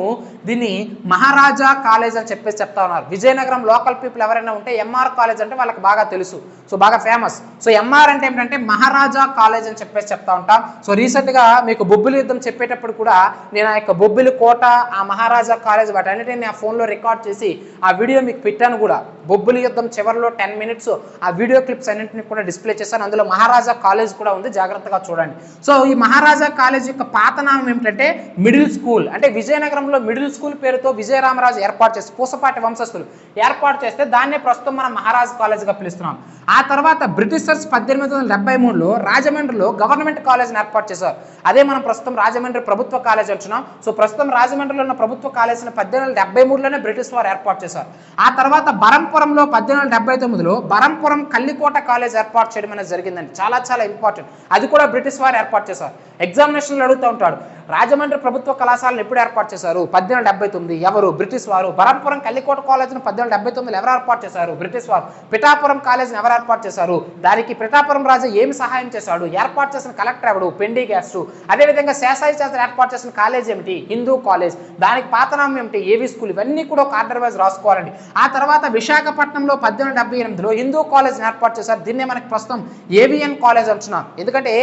దీన్ని మహారాజా కాలేజ్ అని చెప్పేసి చెప్తా ఉన్నారు. విజయనగరం లోకల్ పీపుల్ ఎవరైనా ఉంటే ఎంఆర్ కాలేజ్ అంటే వాళ్ళకి బాగా తెలుసు, సో బాగా ఫేమస్. సో ఎంఆర్ అంటే ఏంటంటే మహారాజా కాలేజ్ అని చెప్పేసి చెప్తా ఉంటాం. సో రీసెంట్గా మీకు బొబ్బిలి యుద్ధం చెప్పేటప్పుడు కూడా నేను యొక్క బొబ్బిలి కోట, ఆ మహారాజా కాలేజ్ వాటన్నిటిని నా ఫోన్లో రికార్డ్ చేసి ఆ వీడియో మీకు పెట్టాను కూడా. బొబ్బిలి యుద్ధం చివరిలో 10 minutes ఆ వీడియో క్లిప్స్ అన్నింటినీ కూడా డిస్ప్లే చేశాను. అందులో మహారాజా కాలేజ్ కూడా ఉంది, జాగ్రత్తగా చూడండి. సో ఈ మహారాజా కాలేజ్ యొక్క పాత నామం ఏమిటంటే మిడిల్ స్కూల్. అంటే విజయనగరంలో మిడిల్ స్కూల్ పేరుతో విజయరామరాజు ఏర్పాటు చేసి, పూసపాటి వంశస్థులు ఏర్పాటు చేస్తే దాన్నే ప్రస్తుతం మనం మహారాజా కాలేజ్గా పిలుస్తున్నాం. ఆ తర్వాత బ్రిటిషర్స్ 1873లో రాజమండ్రిలో గవర్నమెంట్ కాలేజ్ని ఏర్పాటు చేశారు. అదే మనం ప్రస్తుతం రాజమండ్రి ప్రభుత్వ కాలేజ్ అంటున్నాం. సో ప్రస్తుతం రాజమండ్రిలో ఉన్న ప్రభుత్వ కాలేజీని 1873లోనే బ్రిటిష్ వారు ఏర్పాటు చేశారు. ఆ తర్వాత బరంపురంలో 1879లో బరంపురం కల్లికోట కాలేజ్ ఏర్పాటు చేయడం అనేది జరిగిందండి. చాలా చాలా ఇంపార్టెంట్. అది కూడా బ్రిటిష్ వారు ఏర్పాటు చేశారు. ఎగ్జామినేషన్లు అడుగుతూ ఉంటాడు, రాజమండ్రి ప్రభుత్వ కళాశాలను ఎప్పుడు ఏర్పాటు చేశారు? 1879. ఎవరు? బ్రిటిష్ వారు. బరంపురం కల్లికోట కాలేజ్ను 1879లో ఎవరు ఏర్పాటు చేశారు? బ్రిటిష్ వారు. పిఠాపురం కాలేజ్ని ఎవరు ఏర్పాటు చేశారు? దానికి పిఠాపురం రాజు ఏమి సహాయం చేశాడు? ఏర్పాటు చేసిన కలెక్టర్ ఎవడు? పెండిగ్యాస్టు. అదేవిధంగా శేషాయి చేత ఏర్పాటు చేసిన కాలేజ్ ఏమిటి? హిందూ కాలేజ్. దానికి పాతనామం ఏమిటి? ఏవి స్కూల్. ఇవన్నీ కూడా ఒక ఆర్డర్ వైజ్ రాసుకోవాలండి. ఆ తర్వాత విశాఖపట్నంలో 1878లో హిందూ కాలేజ్ని ఏర్పాటు చేశారు. దీన్నే మనకి ప్రస్తుతం ఏవిఎన్ కాలేజ్ అంటున్నాం. ఎందుకంటే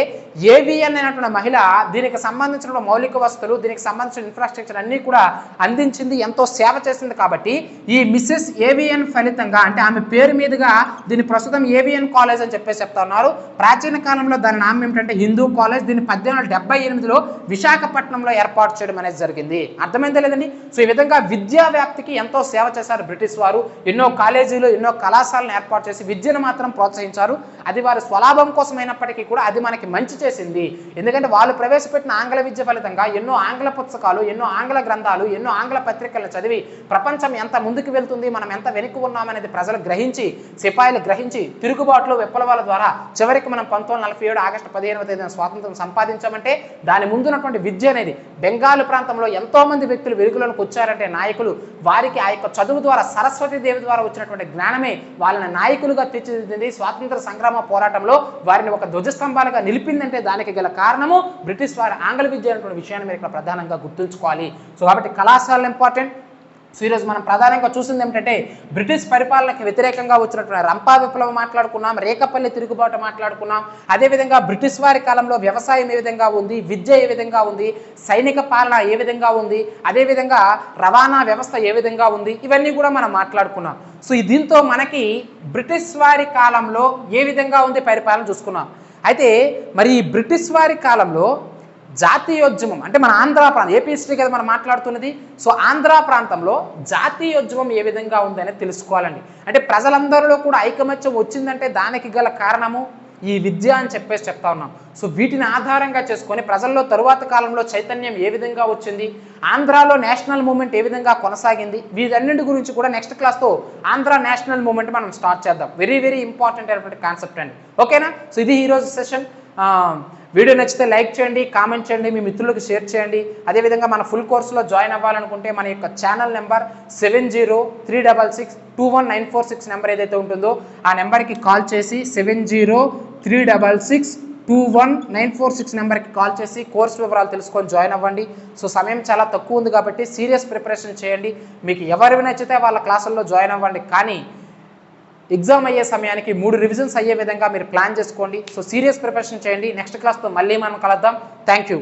ఏవిఎన్ అనేటువంటి మహిళ దీనికి సంబంధించిన మౌలిక వసతులు, దీనికి సంబంధించిన ఇన్ఫ్రాస్ట్రక్చర్ అన్ని కూడా అందించింది, ఎంతో సేవ చేసింది. కాబట్టి ఈ మిస్సెస్ ఏవిఎన్ ఫలితంగా, అంటే ఆమె పేరు మీదుగా దీన్ని ప్రస్తుతం ఏవిఎన్ కాలేజ్ అని చెప్పేసి చెప్తా ఉన్నారు. ప్రాచీన కాలంలో దాని నామం ఏమిటంటే హిందూ కాలేజ్. దీన్ని 1878లో విశాఖపట్నంలో ఏర్పాటు చేయడం అనేది జరిగింది. అర్థమైందా లేదండి? సో ఈ విధంగా విద్యా వ్యాప్తికి ఎంతో సేవ చేశారు బ్రిటిష్ వారు. ఎన్నో కాలేజీలు, ఎన్నో కళాశాలను ఏర్పాటు చేసి విద్యను మాత్రం ప్రోత్సహించారు. అది వారి స్వలాభం కోసమైనప్పటికీ కూడా అది మనకి మంచి చేసింది. ఎందుకంటే వాళ్ళు ప్రవేశపెట్టిన ఆంగ్ల విద్య ఫలితంగా ఎన్నో ఆంగ్ల పుస్తకాలు, ఎన్నో ఆంగ్ల గ్రంథాలు, ఎన్నో ఆంగ్ల పత్రికలను చదివి ప్రపంచం ఎంత ముందుకు వెళ్తుంది, మనం ఎంత వెనక్కి ఉన్నామనేది ప్రజలు గ్రహించి, సిపాయిలు గ్రహించి, తిరుగుబాట్లు, విప్లవాల ద్వారా చివరికి మనం 1947 ఆగస్టు 15వ తేదీన స్వాతంత్రం సంపాదించామంటే దాని ముందున్నటువంటి విద్య అనేది బెంగాల్ ప్రాంతంలో ఎంతో మంది వ్యక్తులు వెలుగులోకి వచ్చారంటే నాయకులు, వారికి ఆ యొక్క చదువు ద్వారా, సరస్వతి దేవి ద్వారా వచ్చినటువంటి జ్ఞానమే వాళ్ళని నాయకులుగా తీర్చిదిద్దింది. స్వాతంత్ర సంగ్రామ పోరాటంలో వారిని ఒక ధ్వజస్తంభాలుగా నిలిపిందంటే దానికి గల కారణము బ్రిటిష్ వారి ఆంగ్ల విద్య అనేటువంటి విషయాన్ని మీరు ఇక్కడ ప్రధానంగా గుర్తుంచుకోవాలి. సో కాబట్టి కళాశాలలు ఇంపార్టెంట్. సో ఈరోజు మనం ప్రధానంగా చూసింది ఏమిటంటే బ్రిటిష్ పరిపాలనకి వ్యతిరేకంగా వచ్చినటువంటి రంపా విప్లవం మాట్లాడుకున్నాం, రేకపల్లి తిరుగుబాటు మాట్లాడుకున్నాం. అదేవిధంగా బ్రిటిష్ వారి కాలంలో వ్యవసాయం ఏ విధంగా ఉంది, విద్య ఏ విధంగా ఉంది, సైనిక పాలన ఏ విధంగా ఉంది, అదేవిధంగా రవాణా వ్యవస్థ ఏ విధంగా ఉంది, ఇవన్నీ కూడా మనం మాట్లాడుకున్నాం. సో దీంతో మనకి బ్రిటిష్ వారి కాలంలో ఏ విధంగా ఉంది పరిపాలన చూసుకున్నాం. అయితే మరి ఈ బ్రిటిష్ వారి కాలంలో జాతీయోద్యమం, అంటే మన ఆంధ్ర ప్రాంతం, ఏపీ హిస్టరీ కదా మనం మాట్లాడుతున్నది. సో ఆంధ్ర ప్రాంతంలో జాతీయోద్యమం ఏ విధంగా ఉందనేది తెలుసుకోవాలండి. అంటే ప్రజలందరిలో కూడా ఐకమత్యం వచ్చిందంటే దానికి గల కారణము ఈ విద్య అని చెప్పేసి చెప్తా ఉన్నాం. సో వీటిని ఆధారంగా చేసుకొని ప్రజల్లో తరువాత కాలంలో చైతన్యం ఏ విధంగా వచ్చింది, ఆంధ్రాలో నేషనల్ మూవ్మెంట్ ఏ విధంగా కొనసాగింది, వీటన్నింటి గురించి కూడా నెక్స్ట్ క్లాస్తో ఆంధ్ర నేషనల్ మూవ్మెంట్ మనం స్టార్ట్ చేద్దాం. వెరీ వెరీ ఇంపార్టెంట్ అయినటువంటి కాన్సెప్ట్ అండి. ఓకేనా? సో ఇది ఈరోజు సెషన్. వీడియో నచ్చితే లైక్ చేయండి, కామెంట్ చేయండి, మీ మిత్రులకు షేర్ చేయండి. అదేవిధంగా మన ఫుల్ కోర్సులో జాయిన్ అవ్వాలనుకుంటే మన యొక్క ఛానల్ నెంబర్ 7036621946 నెంబర్ ఏదైతే ఉంటుందో ఆ నెంబర్కి కాల్ చేసి 7036621946 నెంబర్కి కాల్ చేసి కోర్సు వివరాలు తెలుసుకొని జాయిన్ అవ్వండి. సో సమయం చాలా తక్కువ ఉంది కాబట్టి సీరియస్ ప్రిపరేషన్ చేయండి. మీకు ఎవరివి నచ్చితే వాళ్ళ క్లాసుల్లో జాయిన్ అవ్వండి. కానీ ఎగ్జామ్ అయ్యే సమయానికి 3 రివిజన్స్ అయ్యే విధంగా మీరు ప్లాన్ చేసుకోండి. సో సీరియస్ ప్రిపరేషన్ చేయండి. నెక్స్ట్ క్లాస్తో మళ్ళీ మనం కలుద్దాం. Thank you.